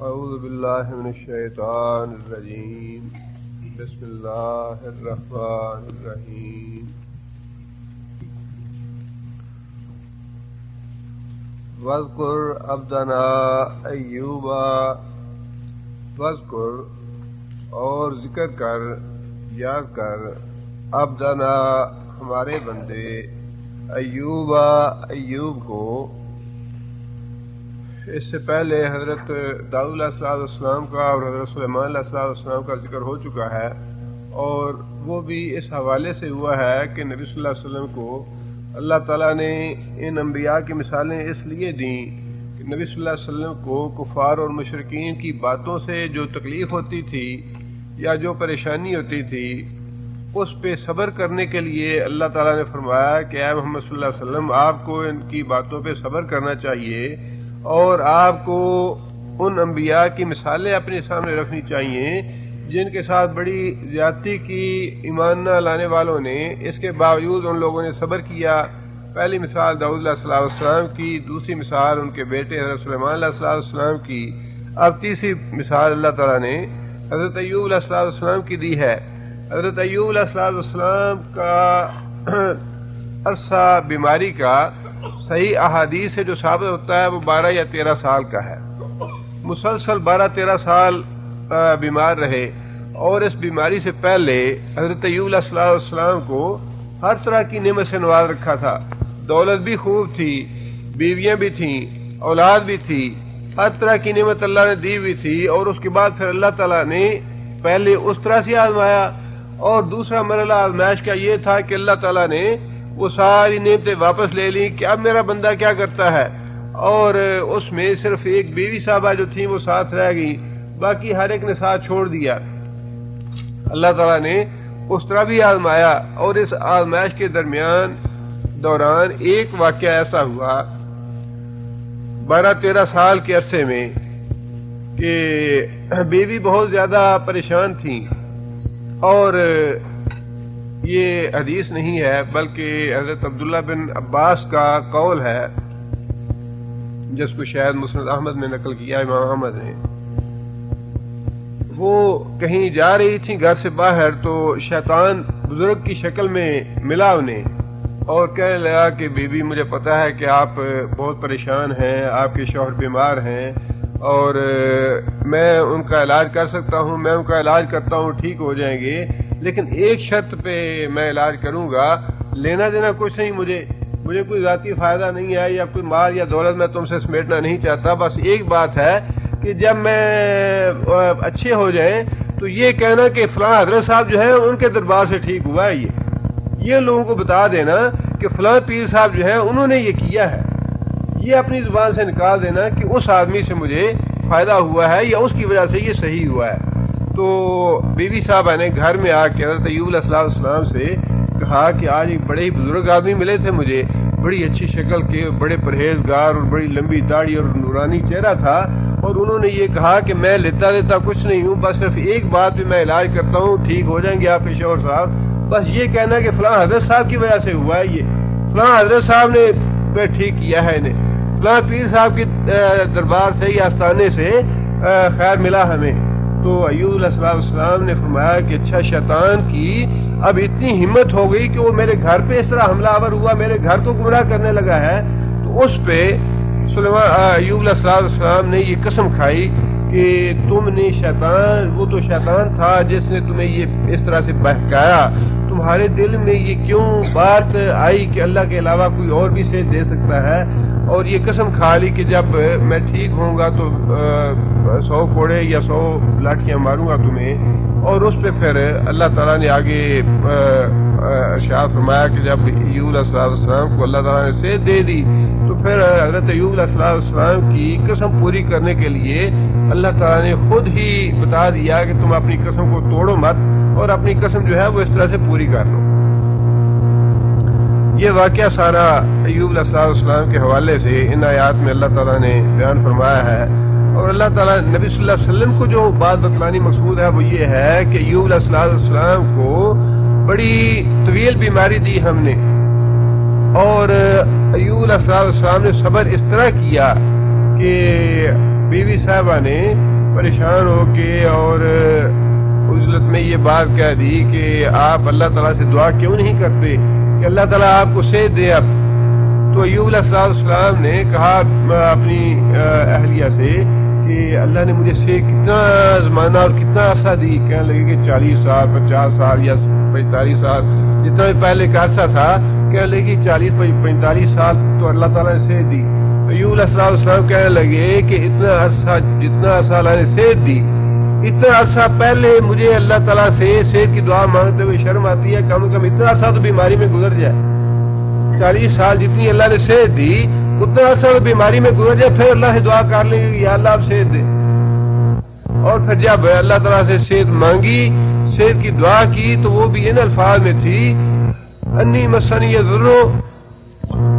اعوذ باللہ من الشیطان الرجیم بسم اللہ الرحمن الرحیم وَاذْكُرْ عَبْدَنَا أَيُّوبَ وَاذْكُرْ اور ذکر کر یاد کر عبدنا ہمارے بندے ایوب کو. اس سے پہلے حضرت داؤد علیہ السلام کا اور حضرت سلیمان علیہ السلام کا ذکر ہو چکا ہے، اور وہ بھی اس حوالے سے ہوا ہے کہ نبی صلی اللہ علیہ وسلم کو اللہ تعالیٰ نے ان انبیاء کی مثالیں اس لیے دیں کہ نبی صلی اللہ علیہ وسلم کو کفار اور مشرکین کی باتوں سے جو تکلیف ہوتی تھی یا جو پریشانی ہوتی تھی اس پہ صبر کرنے کے لیے اللہ تعالیٰ نے فرمایا کہ اے محمد صلی اللہ علیہ وسلم آپ کو ان کی باتوں پہ صبر کرنا چاہیے، اور آپ کو ان انبیاء کی مثالیں اپنے سامنے رکھنی چاہیے جن کے ساتھ بڑی زیادتی کی ایمان نہ لانے والوں نے، اس کے باوجود ان لوگوں نے صبر کیا. پہلی مثال داؤد علیہ السلام کی، دوسری مثال ان کے بیٹے حضرت سلیمان علیہ السلام کی، اب تیسری مثال اللہ تعالیٰ نے حضرت ایوب علیہ السلام کی دی ہے. حضرت ایوب علیہ السلام کا عرصہ بیماری کا صحیح احادیث سے جو ثابت ہوتا ہے وہ 12 یا 13 سال کا ہے. مسلسل 12-13 سال بیمار رہے، اور اس بیماری سے پہلے حضرت ایوب علیہ السلام کو ہر طرح کی نعمت سے نواز رکھا تھا. دولت بھی خوب تھی، بیویاں بھی تھیں، اولاد بھی تھی، ہر طرح کی نعمت اللہ نے دی ہوئی تھی. اور اس کے بعد پھر اللہ تعالیٰ نے پہلے اس طرح سے آزمایا، اور دوسرا مرحلہ آزمائش کا یہ تھا کہ اللہ تعالیٰ نے وہ ساری نعمتیں واپس لے لی کہ اب میرا بندہ کیا کرتا ہے. اور اس میں صرف ایک بیوی صاحبہ جو تھیں وہ ساتھ رہ گئی، باقی ہر ایک نے ساتھ چھوڑ دیا. اللہ تعالیٰ نے اس طرح بھی آزمایا. اور اس آزمائش کے دوران ایک واقعہ ایسا ہوا 12-13 سال کے عرصے میں کہ بیوی بہت زیادہ پریشان تھی. اور یہ حدیث نہیں ہے بلکہ حضرت عبداللہ بن عباس کا قول ہے، جس کو شاید مسند احمد میں نقل کیا امام احمد نے. وہ کہیں جا رہی تھی گھر سے باہر، تو شیطان بزرگ کی شکل میں ملا انہیں اور کہنے لگا کہ بی بی مجھے پتا ہے کہ آپ بہت پریشان ہیں، آپ کے شوہر بیمار ہیں، اور میں ان کا علاج کر سکتا ہوں، میں ان کا علاج کرتا ہوں، ٹھیک ہو جائیں گے، لیکن ایک شرط پہ میں علاج کروں گا، لینا دینا کچھ نہیں، مجھے کوئی ذاتی فائدہ نہیں ہے یا کوئی مال یا دولت میں تم سے سمیٹنا نہیں چاہتا. بس ایک بات ہے کہ جب میں اچھے ہو جائیں تو یہ کہنا کہ فلاں حضرت صاحب جو ہے ان کے دربار سے ٹھیک ہوا ہے. یہ لوگوں کو بتا دینا کہ فلاں پیر صاحب جو ہے انہوں نے یہ کیا ہے. یہ اپنی زبان سے نکال دینا کہ اس آدمی سے مجھے فائدہ ہوا ہے یا اس کی وجہ سے یہ صحیح ہوا ہے. تو بیوی صاحبہ نے گھر میں آ کے حضرت ایوب علیہ السلام سے کہا کہ آج ایک بڑے ہی بزرگ آدمی ملے تھے مجھے، بڑی اچھی شکل کے، بڑے پرہیزگار اور بڑی لمبی داڑھی اور نورانی چہرہ تھا، اور انہوں نے یہ کہا کہ میں لیتا دیتا کچھ نہیں ہوں، بس صرف ایک بات پہ میں علاج کرتا ہوں، ٹھیک ہو جائیں گے آپ کے شوہر صاحب. بس یہ کہنا کہ فلاں حضرت صاحب کی وجہ سے ہوا ہے، یہ فلاں حضرت صاحب نے ٹھیک کیا ہے انہیں، فلاں پیر صاحب کے دربار سے یا آستانے سے خیر ملا ہمیں. تو ایوب علیہ السلام نے فرمایا کہ اچھا، شیطان کی اب اتنی ہمت ہو گئی کہ وہ میرے گھر پہ اس طرح حملہ آور ہوا، میرے گھر کو گمراہ کرنے لگا ہے. تو اس پہ ایوب علیہ السلام نے یہ قسم کھائی کہ تم نے وہ تو شیطان تھا جس نے تمہیں یہ اس طرح سے بہکایا، تمہارے دل میں یہ کیوں بات آئی کہ اللہ کے علاوہ کوئی اور بھی سے دے سکتا ہے، اور یہ قسم کھا لی کہ جب میں ٹھیک ہوں گا تو 100 کوڑے یا 100 لاٹھیاں ماروں گا تمہیں. اور اس پہ پھر اللہ تعالیٰ نے آگے ارشاد فرمایا کہ جب ایوب علیہ السلام کو اللہ تعالیٰ نے صحت دے دی تو پھر حضرت ایوب علیہ السلام کی قسم پوری کرنے کے لیے اللہ تعالیٰ نے خود ہی بتا دیا کہ تم اپنی قسم کو توڑو مت، اور اپنی قسم جو ہے وہ اس طرح سے پوری کر لو. یہ واقعہ سارا ایوب علیہ السلام کے حوالے سے ان آیات میں اللہ تعالیٰ نے بیان فرمایا ہے. اور اللہ تعالیٰ نبی صلی اللہ علیہ وسلم کو جو بات بتلانی مقصود ہے وہ یہ ہے کہ ایوب علیہ السلام کو بڑی طویل بیماری دی ہم نے، اور ایوب علیہ السلام نے صبر اس طرح کیا کہ بیوی صاحبہ نے پریشان ہو کے اور عزلت میں یہ بات کہہ دی کہ آپ اللہ تعالیٰ سے دعا کیوں نہیں کرتے کہ اللہ تعالیٰ آپ کو صحت دے. اب تو ایوب علیہ السلام نے کہا اپنی اہلیہ سے کہ اللہ نے مجھے صحت کتنا زمانہ اور کتنا عرصہ دی. کہنے لگے کہ 40 سال 50 سال یا 45 سال جتنا بھی پہلے کا عرصہ تھا. کہنے لگے 40-45 سال تو اللہ تعالیٰ نے صحت دی. ایوب علیہ السلام کہنے لگے کہ اتنا عرصہ جتنا عرصہ اللہ نے صحت دی اتنا عرصہ پہلے مجھے اللہ تعالیٰ سے صحت کی دعا مانگتے ہوئے شرم آتی ہے. کم از کم اتنا عرصہ تو بیماری میں گزر جائے. 40 سال جتنی اللہ نے صحت دی اتنا عرصہ تو بیماری میں گزر جائے, پھر اللہ سے دعا کر لیں گے یا اللہ آپ صحت دے. اور پھر جب اللہ تعالیٰ سے صحت مانگی, صحت کی دعا کی, تو وہ بھی ان الفاظ میں تھی انی مسنی ضرو,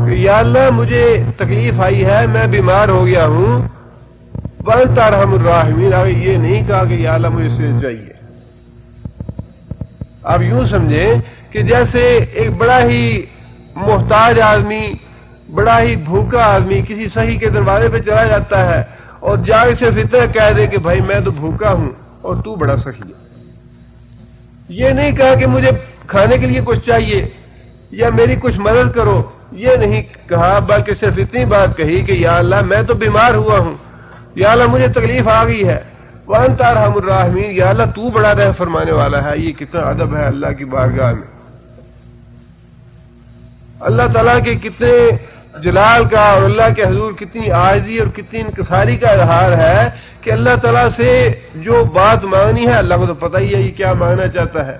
کہ یا اللہ مجھے تکلیف آئی ہے, میں بیمار ہو گیا ہوں. وانت ارحم الراحمین, آگے یہ نہیں کہا کہ یا اللہ مجھے صحت چاہیے. آپ یوں سمجھیں کہ جیسے ایک بڑا ہی محتاج آدمی, بڑا ہی بھوکا آدمی کسی سخی کے دروازے پہ چلا جاتا ہے اور جا کے صرف اتنا کہہ دے کہ بھائی میں تو بھوکا ہوں اور تو بڑا سخی ہے. یہ نہیں کہا کہ مجھے کھانے کے لیے کچھ چاہیے یا میری کچھ مدد کرو, یہ نہیں کہا, بلکہ صرف اتنی بات کہی کہ یا اللہ میں تو بیمار ہوا ہوں, یا اللہ مجھے تکلیف آ گئی ہے. وانت ارحم الراحمین, یا اللہ تو بڑا رحم فرمانے والا ہے. یہ کتنا ادب ہے اللہ کی بارگاہ میں. اللہ تعالیٰ کے کتنے جلال کا اور اللہ کے حضور کتنی عاجزی اور کتنی انکساری کا اظہار ہے کہ اللہ تعالیٰ سے جو بات مانگنی ہے اللہ کو تو پتہ ہی ہے یہ کیا مانگنا چاہتا ہے.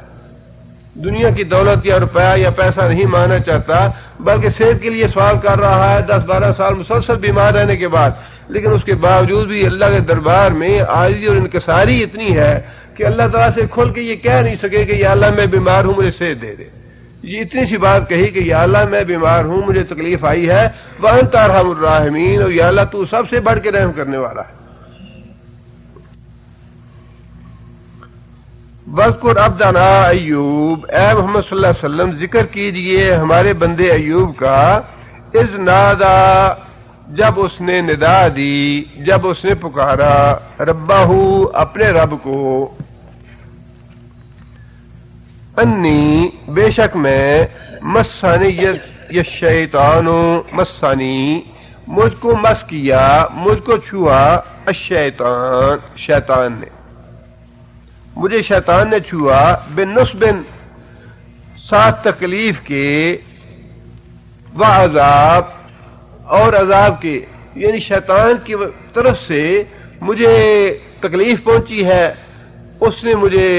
دنیا کی دولت یا روپیہ یا پیسہ نہیں مانگنا چاہتا, بلکہ صحت کے لیے سوال کر رہا ہے 10-12 سال مسلسل بیمار رہنے کے بعد, لیکن اس کے باوجود بھی اللہ کے دربار میں عاجزی اور انکساری اتنی ہے کہ اللہ تعالیٰ سے کھل کے یہ کہہ نہیں سکے کہ یا اللہ میں بیمار ہوں مجھے صحت دے دے. یہ اتنی سی بات کہی کہ یا اللہ میں بیمار ہوں مجھے تکلیف آئی ہے, وانت ارحم الراحمین, اور یا اللہ تو سب سے بڑھ کے رحم کرنے والا ہے. وَاذْكُرْ عَبْدَنَا ایوب, اے محمد صلی اللہ علیہ وسلم ذکر کیجئے ہمارے بندے ایوب کا, اذ نادا, جب اس نے ندا دی, جب اس نے پکارا, ربہ, اپنے رب کو, انی, بے شک میں, مسانی الشیطان, مسانی, مجھ کو مس کیا, مجھ کو چھوا, الشیطان, شیطان نے, مجھے شیطان نے چھوا, بالنصب, ساتھ تکلیف کے, وعذاب, اور عذاب کے, یعنی شیطان کی طرف سے مجھے تکلیف پہنچی ہے, اس نے مجھے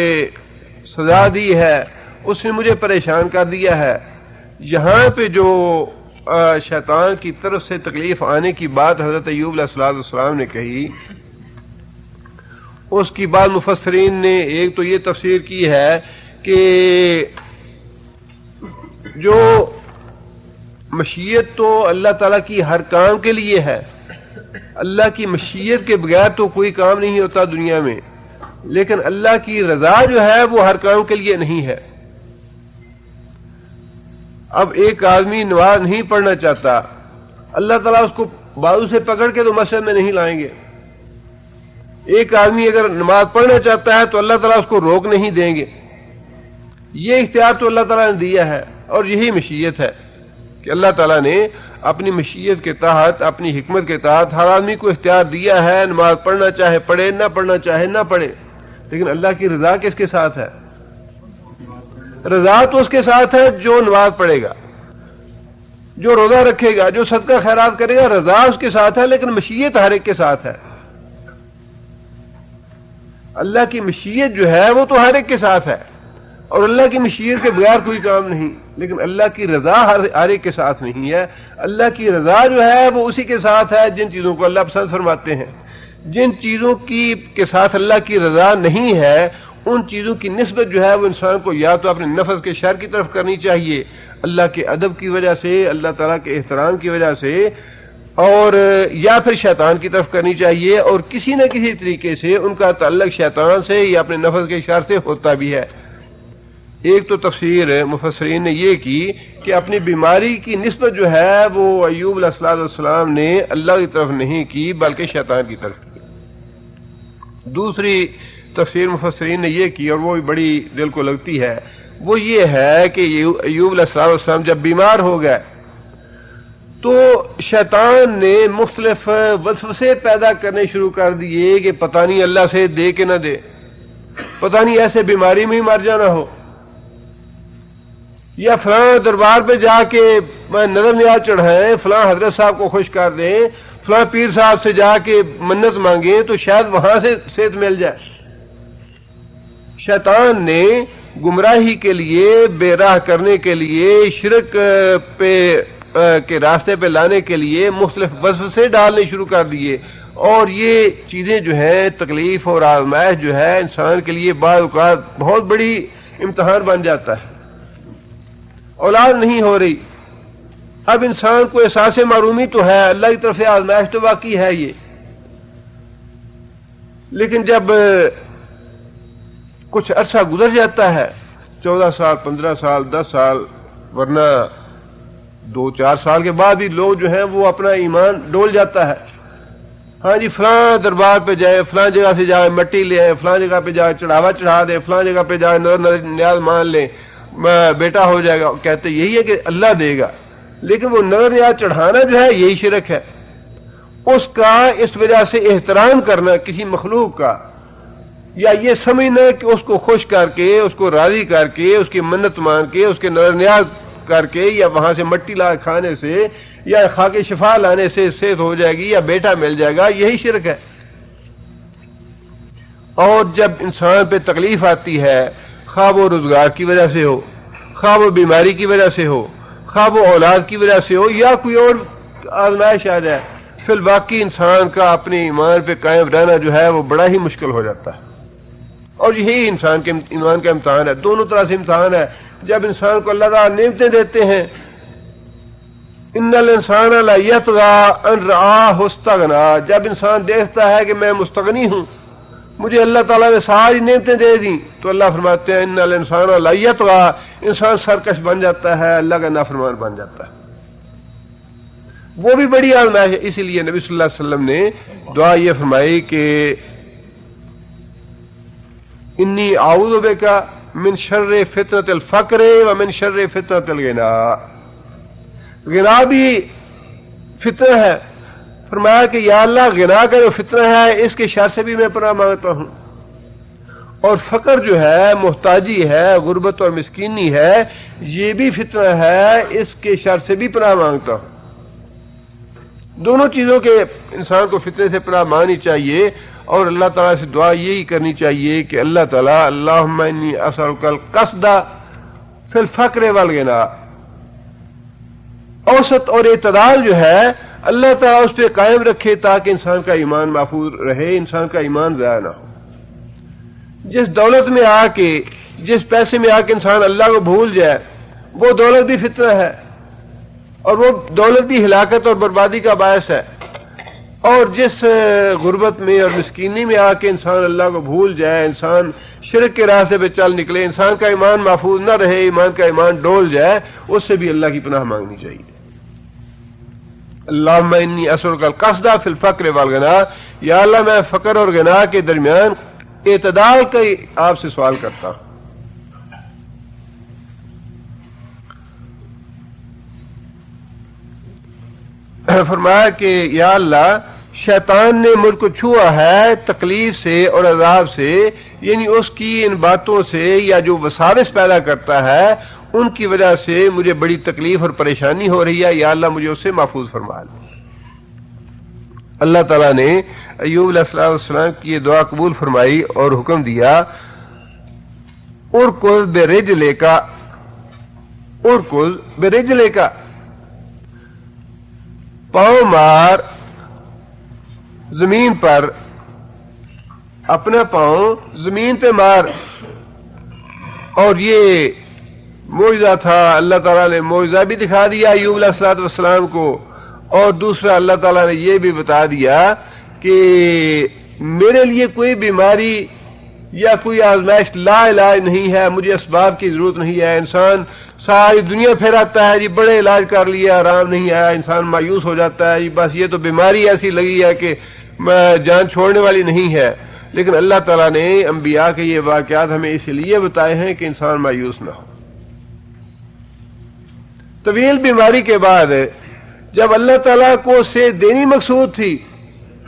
سزا دی ہے, اس نے مجھے پریشان کر دیا ہے. یہاں پہ جو شیطان کی طرف سے تکلیف آنے کی بات حضرت ایوب علیہ السلام نے کہی, اس کی بعد مفسرین نے ایک تو یہ تفسیر کی ہے کہ جو مشیت تو اللہ تعالیٰ کی ہر کام کے لیے ہے, اللہ کی مشیت کے بغیر تو کوئی کام نہیں ہوتا دنیا میں, لیکن اللہ کی رضا جو ہے وہ ہر کام کے لیے نہیں ہے. اب ایک آدمی نماز نہیں پڑھنا چاہتا, اللہ تعالیٰ اس کو بازو سے پکڑ کے تو مسجد میں نہیں لائیں گے. ایک آدمی اگر نماز پڑھنا چاہتا ہے تو اللہ تعالیٰ اس کو روک نہیں دیں گے. یہ اختیار تو اللہ تعالیٰ نے دیا ہے, اور یہی مشیت ہے کہ اللہ تعالیٰ نے اپنی مشیت کے تحت, اپنی حکمت کے تحت ہر آدمی کو اختیار دیا ہے, نماز پڑھنا چاہے پڑھے, نہ پڑھنا چاہے نہ پڑھے. لیکن اللہ کی رضا کس کے ساتھ ہے؟ رضا تو اس کے ساتھ ہے جو نماز پڑھے گا, جو روزہ رکھے گا, جو صدقہ خیرات کرے گا, رضا اس کے ساتھ ہے, لیکن مشیت ہر ایک کے ساتھ ہے. اللہ کی مشیت جو ہے وہ تو ہر ایک کے ساتھ ہے, اور اللہ کی مشیت کے بغیر کوئی کام نہیں, لیکن اللہ کی رضا ہر ایک کے ساتھ نہیں ہے. اللہ کی رضا جو ہے وہ اسی کے ساتھ ہے جن چیزوں کو اللہ پسند فرماتے ہیں. جن چیزوں کے ساتھ اللہ کی رضا نہیں ہے, ان چیزوں کی نسبت جو ہے وہ انسان کو یا تو اپنے نفس کے شر کی طرف کرنی چاہیے, اللہ کے ادب کی وجہ سے, اللہ تعالیٰ کے احترام کی وجہ سے, اور یا پھر شیطان کی طرف کرنی چاہیے, اور کسی نہ کسی طریقے سے ان کا تعلق شیطان سے یا اپنے نفس کے شر سے ہوتا بھی ہے. ایک تو تفسیر مفسرین نے یہ کی کہ اپنی بیماری کی نسبت جو ہے وہ ایوب علیہ السلام نے اللہ کی طرف نہیں کی بلکہ شیطان کی طرف کی۔ دوسری تفسیر مفسرین نے یہ کی اور وہ بھی بڑی دل کو لگتی ہے، وہ یہ ہے کہ ایوب علیہ السلام جب بیمار ہو گئے تو شیطان نے مختلف وسوسے پیدا کرنے شروع کر دیے کہ پتہ نہیں اللہ سے دے کہ نہ دے، پتہ نہیں ایسے بیماری میں ہی مر جانا ہو، یا فلاں دربار پہ جا کے نظر نیاز چڑھائیں، فلاں حضرت صاحب کو خوش کر دیں، فلاں پیر صاحب سے جا کے منت مانگیں تو شاید وہاں سے صحت مل جائے۔ شیطان نے گمراہی کے لیے، بے راہ کرنے کے لیے، شرک کے راستے پہ لانے کے لیے مختلف وسوسے ڈالنے شروع کر دیے، اور یہ چیزیں جو ہیں تکلیف اور آزمائش جو ہے انسان کے لیے بعض اوقات بہت بڑی امتحان بن جاتا ہے۔ اولاد نہیں ہو رہی، اب انسان کو احساس معرومی تو ہے، اللہ کی طرف سے آزمائش تو واقعی ہے یہ، لیکن جب کچھ عرصہ گزر جاتا ہے، 14 سال، 15 سال، 10 سال، ورنہ 2-4 سال کے بعد ہی لوگ جو ہیں وہ اپنا ایمان ڈول جاتا ہے۔ ہاں جی فلاں دربار پہ جائے، فلاں جگہ سے جائے مٹی لے آئے، فلاں جگہ پہ جائے چڑھاوا چڑھا دے، فلاں جگہ پہ جائے نظر نیاز مان لیں، بیٹا ہو جائے گا، کہتے یہی ہے کہ اللہ دے گا، لیکن وہ نظر نیاز چڑھانا جو ہے یہی شرک ہے۔ اس کا اس وجہ سے احترام کرنا کسی مخلوق کا، یا یہ سمجھنا کہ اس کو خوش کر کے، اس کو راضی کر کے، اس کی منت مان کے، اس کے نظر نیاز کر کے، یا وہاں سے مٹی لا کھانے سے یا خاک شفا لانے سے صحت ہو جائے گی یا بیٹا مل جائے گا، یہی شرک ہے۔ اور جب انسان پہ تکلیف آتی ہے، خواہ وہ روزگار کی وجہ سے ہو، خواہ وہ بیماری کی وجہ سے ہو، خواہ وہ اولاد کی وجہ سے ہو، یا کوئی اور آزمائش آ جائے، فی الواقع انسان کا اپنے ایمان پہ قائم رہنا جو ہے وہ بڑا ہی مشکل ہو جاتا ہے۔ اور یہی انسان کے ایمان کا امتحان ہے، دونوں طرح سے امتحان ہے۔ جب انسان کو اللہ تعالیٰ نعمتیں دیتے ہیں، ان الانسان لیطغی ان رآہ استغنی، جب انسان دیکھتا ہے کہ میں مستغنی ہوں، مجھے اللہ تعالیٰ نے ساری نعمتیں دے دیں، تو اللہ فرماتے ہیں ان الانسان لیطغی، انسان سرکش بن جاتا ہے، اللہ کا نافرمان بن جاتا ہے۔ وہ بھی بڑی آزمائش ہے، اسی لیے نبی صلی اللہ علیہ وسلم نے دعا یہ فرمائی کہ انی اعوذ بک من شر فتنۃ الفقر ومن شر فتنۃ الغنا۔ غنا بھی فتنہ ہے، فرمایا کہ یا اللہ غنا کا جو فتنہ ہے اس کے شر سے بھی میں پناہ مانگتا ہوں، اور فقر جو ہے، محتاجی ہے، غربت اور مسکینی ہے، یہ بھی فتنہ ہے، اس کے شر سے بھی پناہ مانگتا ہوں۔ دونوں چیزوں کے انسان کو فتنے سے پناہ مانگنی چاہیے، اور اللہ تعالیٰ سے دعا یہی کرنی چاہیے کہ اللہ تعالیٰ اللہم انی اسألک القصد فی الفقر والغنا، اوسط اور اعتدال جو ہے اللہ تعالیٰ اس پہ قائم رکھے تاکہ انسان کا ایمان محفوظ رہے، انسان کا ایمان ضائع نہ ہو۔ جس دولت میں آ کے، جس پیسے میں آ کے انسان اللہ کو بھول جائے، وہ دولت بھی فتنہ ہے، اور وہ دولت بھی ہلاکت اور بربادی کا باعث ہے۔ اور جس غربت میں اور مسکینی میں آ کے انسان اللہ کو بھول جائے، انسان شرک کے راستے پہ چل نکلے، انسان کا ایمان محفوظ نہ رہے، ایمان کا ایمان ڈول جائے، اس سے بھی اللہ کی پناہ مانگنی چاہیے۔ اللہم انی اسألک القصد فی الفقر والغنا، یا اللہ میں فقر اور غنا کے درمیان اعتدال کا آپ سے سوال کرتا ہوں۔ فرمایا کہ یا اللہ شیطان نے مجھ کو چھوا ہے تکلیف سے اور عذاب سے، یعنی اس کی ان باتوں سے یا جو وساوس پیدا کرتا ہے ان کی وجہ سے مجھے بڑی تکلیف اور پریشانی ہو رہی ہے، یا اللہ مجھے اس سے محفوظ فرما لے۔ اللہ تعالیٰ نے ایوب علیہ السلام کی یہ دعا قبول فرمائی اور حکم دیا ارکض برجلک، ارکض برجلک، پاؤں مار زمین پر، اپنا پاؤں زمین پہ مار۔ اور یہ معجزہ تھا، اللہ تعالیٰ نے معجزہ بھی دکھا دیا ایوب علیہ السلام کو، اور دوسرا اللہ تعالیٰ نے یہ بھی بتا دیا کہ میرے لیے کوئی بیماری یا کوئی آزمائش لا علاج نہیں ہے، مجھے اسباب کی ضرورت نہیں ہے. انسان ساری دنیا پھیراتا ہے جی، بڑے علاج کر لیا آرام نہیں آیا، انسان مایوس ہو جاتا ہے جی، بس یہ تو بیماری ایسی لگی ہے کہ جان چھوڑنے والی نہیں ہے. لیکن اللہ تعالیٰ نے انبیاء کے یہ واقعات ہمیں اس لیے بتائے ہیں کہ انسان مایوس نہ ہو. طویل بیماری کے بعد جب اللہ تعالیٰ کو صحت دینی مقصود تھی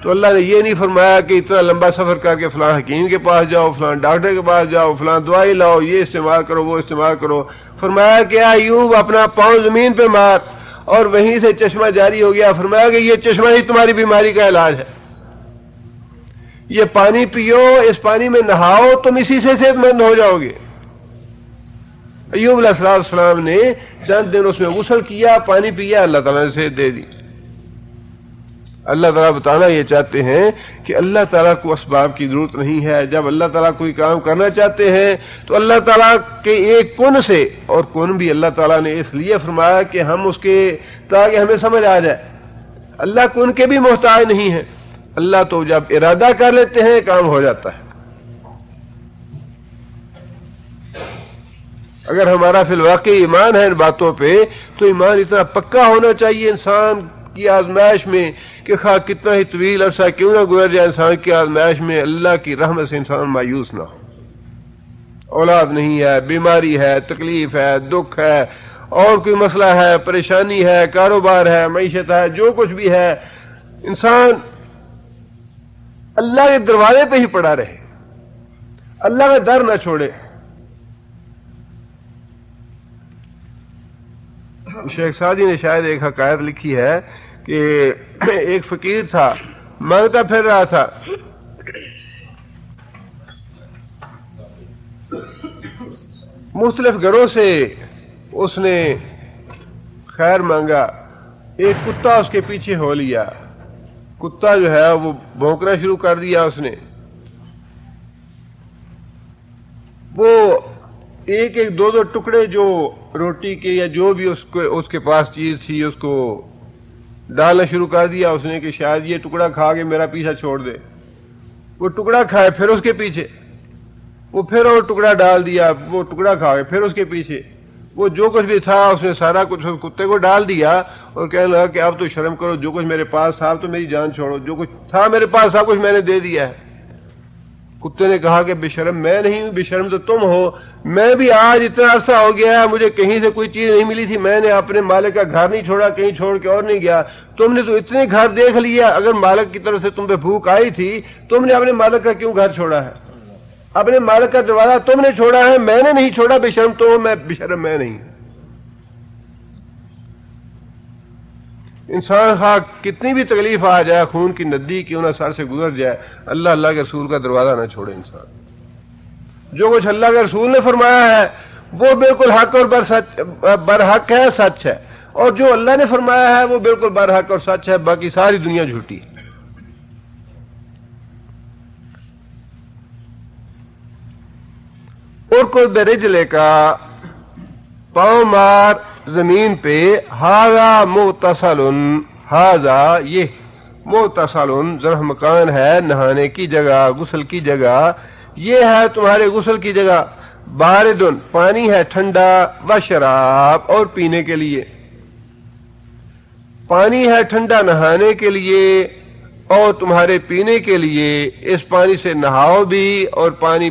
تو اللہ نے یہ نہیں فرمایا کہ اتنا لمبا سفر کر کے فلاں حکیم کے پاس جاؤ، فلاں ڈاکٹر کے پاس جاؤ، فلاں دوائی لاؤ، یہ استعمال کرو، وہ استعمال کرو. فرمایا کہ ایوب اپنا پاؤں زمین پہ مار، اور وہیں سے چشمہ جاری ہو گیا. فرمایا کہ یہ چشمہ ہی تمہاری بیماری کا علاج ہے، یہ پانی پیو، اس پانی میں نہاؤ، تم اسی سے صحت مند ہو جاؤ گے. ایوب علیہ السلام نے چند دن اس میں غسل کیا، پانی پیا، اللہ تعالیٰ نے صحت دے دی. اللہ تعالیٰ بتانا یہ چاہتے ہیں کہ اللہ تعالیٰ کو اسباب کی ضرورت نہیں ہے. جب اللہ تعالیٰ کوئی کام کرنا چاہتے ہیں تو اللہ تعالیٰ کے ایک کن سے، اور کن بھی اللہ تعالیٰ نے اس لیے فرمایا کہ ہم اس کے تاکہ ہمیں سمجھ آ جائے. اللہ کن کے بھی محتاج نہیں ہے، اللہ تو جب ارادہ کر لیتے ہیں کام ہو جاتا ہے. اگر ہمارا فی الواقع ایمان ہے ان باتوں پہ تو ایمان اتنا پکا ہونا چاہیے انسان کی آزمائش میں کہ خواہ کتنا ہی طویل عرصہ کیوں نہ گزر جائے، انسان کی آزمائش میں اللہ کی رحمت سے انسان مایوس نہ ہو. اولاد نہیں ہے، بیماری ہے، تکلیف ہے، دکھ ہے، اور کوئی مسئلہ ہے، پریشانی ہے، کاروبار ہے، معیشت ہے، جو کچھ بھی ہے، انسان اللہ کے دروازے پہ ہی پڑا رہے، اللہ کا در نہ چھوڑے. شیخ سعدی نے شاید ایک حکایت لکھی ہے کہ ایک فقیر تھا، مانگتا پھر رہا تھا، مختلف گھروں سے اس نے خیر مانگا. ایک کتا اس کے پیچھے ہو لیا، کتا جو ہے وہ بھونکنا شروع کر دیا. اس نے وہ ایک ایک دو ٹکڑے جو روٹی کے یا جو بھی اس کے پاس چیز تھی اس کو ڈالنا شروع کر دیا. اس نے کہ شاید یہ ٹکڑا کھا کے میرا پیچھا چھوڑ دے. وہ ٹکڑا کھائے، پھر اس کے پیچھے، وہ پھر اور ٹکڑا ڈال دیا، وہ ٹکڑا کھائے، پھر اس کے پیچھے، وہ جو کچھ بھی تھا اس نے سارا کچھ اس کتے کو ڈال دیا اور کہنے لگا کہ اب تو شرم کرو، جو کچھ میرے پاس تھا اب تو میری جان چھوڑو، جو کچھ تھا میرے پاس سب کچھ میں نے دے دیا ہے. کتے نے کہا کہ بے شرم میں نہیں ہوں، بے شرم تو تم ہو. میں بھی آج اتنا عرصہ ہو گیا ہے، مجھے کہیں سے کوئی چیز نہیں ملی تھی، میں نے اپنے مالک کا گھر نہیں چھوڑا، کہیں چھوڑ کے اور نہیں گیا. تم نے تو اتنے گھر دیکھ لیا، اگر مالک کی طرف سے تم پہ بھوک آئی تھی تم نے اپنے مالک کا کیوں گھر چھوڑا ہے؟ اپنے مالک کا دروازہ تم نے چھوڑا ہے، میں نے نہیں چھوڑا. بے شرم تو میں، بے شرم میں نہیں. انسان خواہ کتنی بھی تکلیف آ جائے، خون کی ندی کیوں نہ سر سے گزر جائے، اللہ کے رسول کا دروازہ نہ چھوڑے. انسان جو کچھ اللہ کے رسول نے فرمایا ہے وہ بالکل حق اور برحق ہے، سچ ہے، اور جو اللہ نے فرمایا ہے وہ بالکل برحق اور سچ ہے، باقی ساری دنیا جھوٹی ہے. اور کوئی برجلے کا پاؤں مار زمین پہ، ہاذا مغتسل، ہاذا یہ مغتسل ظرف مکان ہے، نہانے کی جگہ، غسل کی جگہ، یہ ہے تمہارے غسل کی جگہ. باردن پانی ہے ٹھنڈا، وشراب اور پینے کے لیے. پانی ہے ٹھنڈا نہانے کے لیے اور تمہارے پینے کے لیے. اس پانی سے نہاؤ بھی اور پانی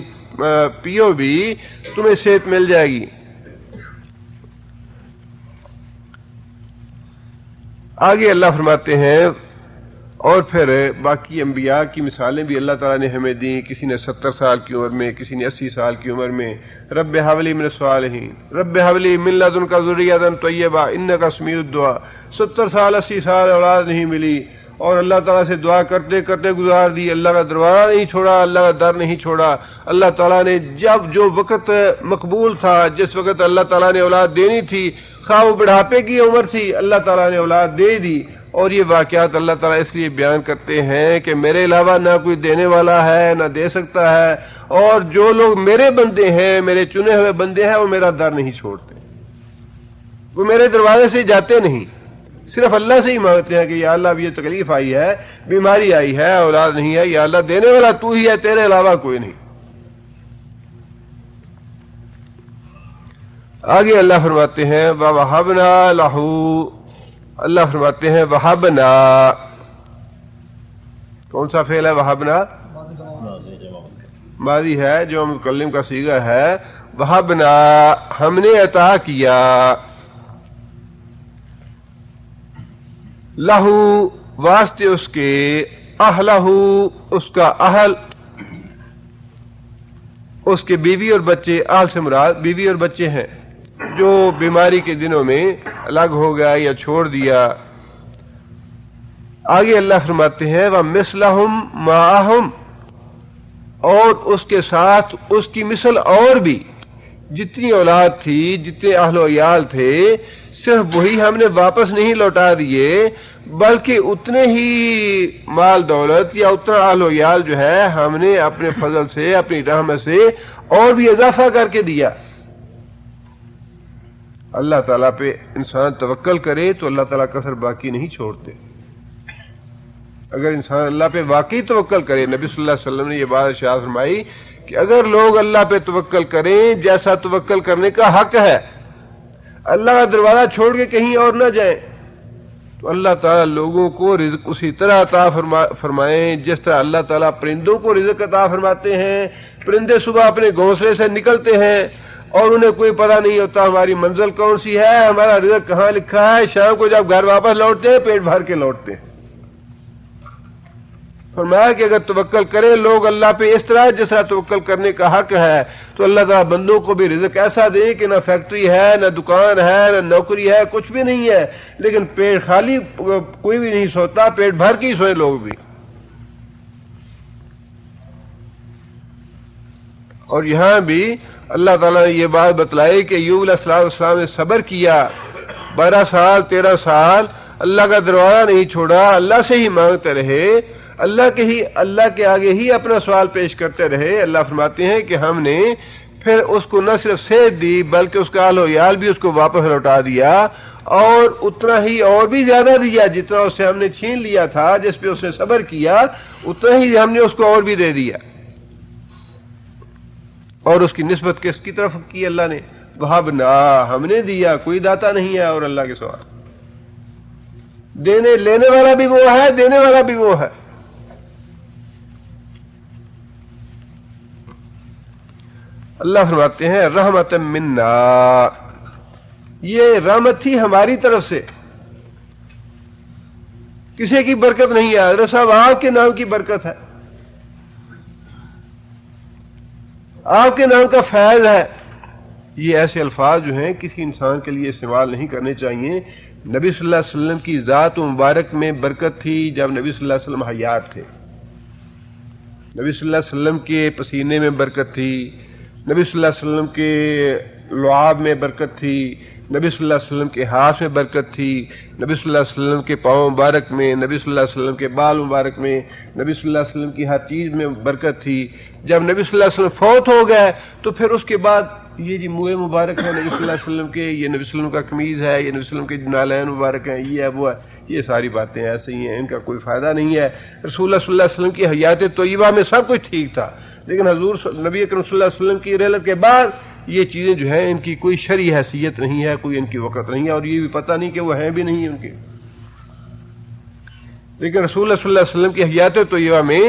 پیو بھی، تمہیں صحت مل جائے گی. آگے اللہ فرماتے ہیں اور پھر باقی انبیاء کی مثالیں بھی اللہ تعالیٰ نے ہمیں دیں. کسی نے 70 سال کی عمر میں، کسی نے 80 سال کی عمر میں. رب حولی من الصالحین، رب حولی من لدنک ذریۃ طیبہ انک سمیع الدعاء. 70 سال 80 سال اولاد نہیں ملی اور اللہ تعالیٰ سے دعا کرتے کرتے گزار دی. اللہ کا دروازہ نہیں چھوڑا، اللہ کا در نہیں چھوڑا. اللہ تعالیٰ نے جب جو وقت مقبول تھا، جس وقت اللہ تعالیٰ نے اولاد دینی تھی، خواہ وہ بڑھاپے کی عمر تھی، اللہ تعالیٰ نے اولاد دے دی. اور یہ واقعات اللہ تعالیٰ اس لیے بیان کرتے ہیں کہ میرے علاوہ نہ کوئی دینے والا ہے نہ دے سکتا ہے، اور جو لوگ میرے بندے ہیں، میرے چنے ہوئے بندے ہیں، وہ میرا در نہیں چھوڑتے، وہ میرے دروازے سے جاتے نہیں، صرف اللہ سے ہی مانگتے ہیں کہ یا اللہ اب یہ تکلیف آئی ہے، بیماری آئی ہے، اولاد نہیں ہے، یا اللہ دینے والا تو ہی ہے، تیرے علاوہ کوئی نہیں. آگے اللہ فرماتے ہیں وَوَهَبْنَا لَهُ، اللہ فرماتے ہیں وَهَبْنَا، کون سا فعل ہے وَهَبْنَا؟ ماضی ہے جو متکلم کا صیغہ ہے. وَهَبْنَا، ہم نے عطا کیا، لہو واسطے اس کے، اہلہ اس کا اہل، اس کے بیوی اور بچے، اہل سے مراد بیوی اور بچے ہیں جو بیماری کے دنوں میں الگ ہو گیا یا چھوڑ دیا. آگے اللہ فرماتے ہیں وَمِثْلَهُمْ مَعَهُمْ، اور اس کے ساتھ اس کی مثل اور بھی جتنی اولاد تھی، جتنے اہل و عیال تھے، صرف وہی ہم نے واپس نہیں لوٹا دیے بلکہ اتنے ہی مال دولت یا اتنا اہل و عیال جو ہے ہم نے اپنے فضل سے، اپنی رحمت سے اور بھی اضافہ کر کے دیا. اللہ تعالیٰ پہ انسان توکل کرے تو اللہ تعالیٰ کسر باقی نہیں چھوڑتے. اگر انسان اللہ پہ واقعی توکل کرے، نبی صلی اللہ علیہ وسلم نے یہ بات ارشاد فرمائی کہ اگر لوگ اللہ پہ توکل کریں جیسا توکل کرنے کا حق ہے، اللہ کا دروازہ چھوڑ کے کہیں اور نہ جائیں، تو اللہ تعالیٰ لوگوں کو رزق اسی طرح عطا فرمائیں جس طرح اللہ تعالیٰ پرندوں کو رزق عطا فرماتے ہیں. پرندے صبح اپنے گھونسلے سے نکلتے ہیں اور انہیں کوئی پتہ نہیں ہوتا ہماری منزل کون سی ہے، ہمارا رزق کہاں لکھا ہے. شام کو جب گھر واپس لوٹتے ہیں پیٹ بھر کے لوٹتے ہیں. فرمایا کہ اگر توکل کریں لوگ اللہ پہ اس طرح جس طرح توکل کرنے کا حق ہے تو اللہ تعالیٰ بندوں کو بھی رزق ایسا دے کہ نہ فیکٹری ہے، نہ دکان ہے، نہ نوکری ہے، کچھ بھی نہیں ہے، لیکن پیٹ خالی کوئی بھی نہیں سوتا، پیٹ بھر کے ہی سوئے لوگ بھی. اور یہاں بھی اللہ تعالیٰ نے یہ بات بتلائی کہ ایوب علیہ السلام نے صبر کیا 12 سال 13 سال، اللہ کا دروازہ نہیں چھوڑا، اللہ سے ہی مانگتے رہے، اللہ کے آگے ہی اپنا سوال پیش کرتے رہے. اللہ فرماتے ہیں کہ ہم نے پھر اس کو نہ صرف صحت دی بلکہ اس کا اہل و عیال بھی اس کو واپس لوٹا دیا، اور اتنا ہی اور بھی زیادہ دیا جتنا اس سے ہم نے چھین لیا تھا. جس پہ اس نے صبر کیا اتنا ہی ہم نے اس کو اور بھی دے دیا. اور اس کی نسبت کس کی طرف کی اللہ نے؟ وَهَبْنَا، ہم نے دیا، کوئی داتا نہیں ہے اور اللہ کے سوا. لینے والا بھی وہ ہے، دینے والا بھی وہ ہے. اللہ فرماتے ہیں رحمت منا، یہ رحمت تھی ہماری طرف سے، کسی کی برکت نہیں ہے. حضرت صاحب آپ کے نام کی برکت ہے، آپ کے نام کا فیض ہے. یہ ایسے الفاظ جو ہیں کسی انسان کے لیے استعمال نہیں کرنے چاہیے. نبی صلی اللہ علیہ وسلم کی ذات مبارک میں برکت تھی جب نبی صلی اللہ علیہ وسلم حیات تھے. نبی صلی اللہ علیہ وسلم کے پسینے میں برکت تھی، نبی صلی اللہ علیہ وسلم کے لعاب میں برکت تھی، نبی صلی اللہ علیہ وسلم کے ہاتھ میں برکت تھی، نبی صلی اللہ علیہ وسلم کے پاؤں مبارک میں، نبی صلی اللہ علیہ وسلم کے بال مبارک میں، نبی صلی اللہ علیہ وسلم کی ہر چیز میں برکت تھی. جب نبی صلی اللہ علیہ وسلم فوت ہو گئے تو پھر اس کے بعد یہ جی منہ مبارک ہے نبی صلی اللہ علیہ وسلم کے، یہ نبی صلی اللہ علیہ وسلم کا قمیض ہے، یہ نبی صلی اللہ علیہ وسلم کے نالین مبارک ہیں، یہ ہے وہ ہے، یہ ساری باتیں ایسے ہی ہیں، ان کا کوئی فائدہ نہیں ہے. رسول اللہ صلی اللہ علیہ وسلم کی حیات طیبہ میں سب کچھ ٹھیک تھا، لیکن حضور نبی اکرم صلی اللہ علیہ وسلم کی رحلت کے بعد یہ چیزیں جو ہیں ان کی کوئی شرعی حیثیت نہیں ہے، کوئی ان کی وقت نہیں ہے، اور یہ بھی پتہ نہیں کہ وہ ہیں بھی نہیں ان کے. لیکن رسول اللہ صلی اللہ علیہ وسلم کی حیات طیبہ میں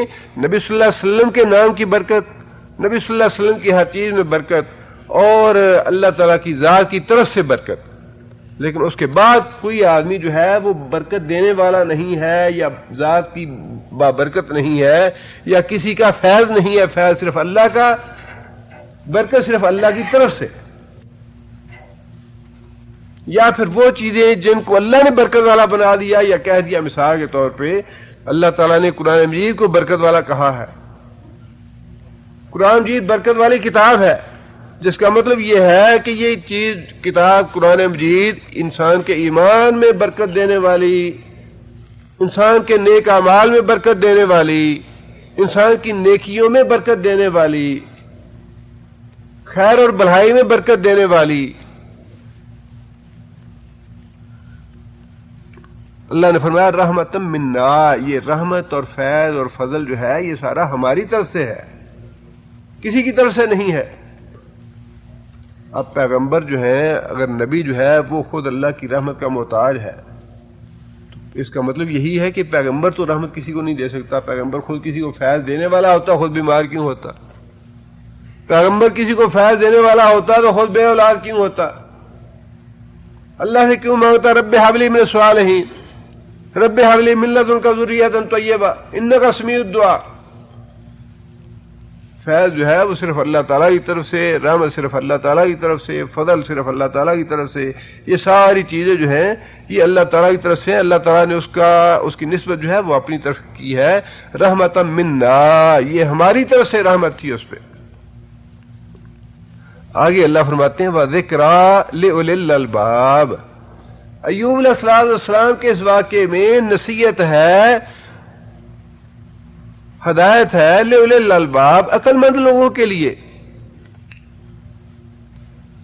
نبی صلی اللہ علیہ وسلم کے نام کی برکت، نبی صلی اللہ علیہ وسلم کی ہر چیز میں برکت، اور اللہ تعالیٰ کی ذات کی طرف سے برکت. لیکن اس کے بعد کوئی آدمی جو ہے وہ برکت دینے والا نہیں ہے، یا ذات کی بابرکت نہیں ہے، یا کسی کا فیض نہیں ہے. فیض صرف اللہ کا، برکت صرف اللہ کی طرف سے. یا پھر وہ چیزیں جن کو اللہ نے برکت والا بنا دیا یا کہہ دیا. مثال کے طور پہ اللہ تعالیٰ نے قرآن مجید کو برکت والا کہا ہے. قرآن مجید برکت والی کتاب ہے، جس کا مطلب یہ ہے کہ یہ چیز کتاب قرآن مجید انسان کے ایمان میں برکت دینے والی، انسان کے نیک اعمال میں برکت دینے والی، انسان کی نیکیوں میں برکت دینے والی، خیر اور بھلائی میں برکت دینے والی. اللہ نے فرمایا رحمت منا، یہ رحمت اور فیض اور فضل جو ہے یہ سارا ہماری طرف سے ہے، کسی کی طرف سے نہیں ہے. اب پیغمبر جو ہیں، اگر نبی جو ہے وہ خود اللہ کی رحمت کا محتاج ہے، تو اس کا مطلب یہی ہے کہ پیغمبر تو رحمت کسی کو نہیں دے سکتا. پیغمبر خود کسی کو فیض دینے والا ہوتا، خود بیمار کیوں ہوتا؟ پیغمبر کسی کو فیض دینے والا ہوتا تو خود بے اولاد کیوں ہوتا؟ اللہ سے کیوں مانگتا رب ہب لی من الصالحین، رب ہب لی من لدنک ذریۃ طیبہ انک سمیع الدعاء؟ فیض جو ہے وہ صرف اللہ تعالیٰ کی طرف سے، رحمت صرف اللہ تعالیٰ کی طرف سے، فضل صرف اللہ تعالیٰ کی طرف سے. یہ ساری چیزیں جو ہیں یہ اللہ تعالیٰ کی طرف سے ہیں. اللہ تعالیٰ نے اس کی نسبت جو ہے وہ اپنی طرف کی ہے. رحمتا منا، یہ ہماری طرف سے رحمت تھی اس پہ. آگے اللہ فرماتے ہیں وَذِكْرَىٰ لِأُولِي الْأَلْبَابِ. ایوب علیہ السلام کے اس واقعے میں نصیحت ہے، ہدایت ہے لِأُولِي الْأَلْبَابِ، عقل مند لوگوں کے لیے.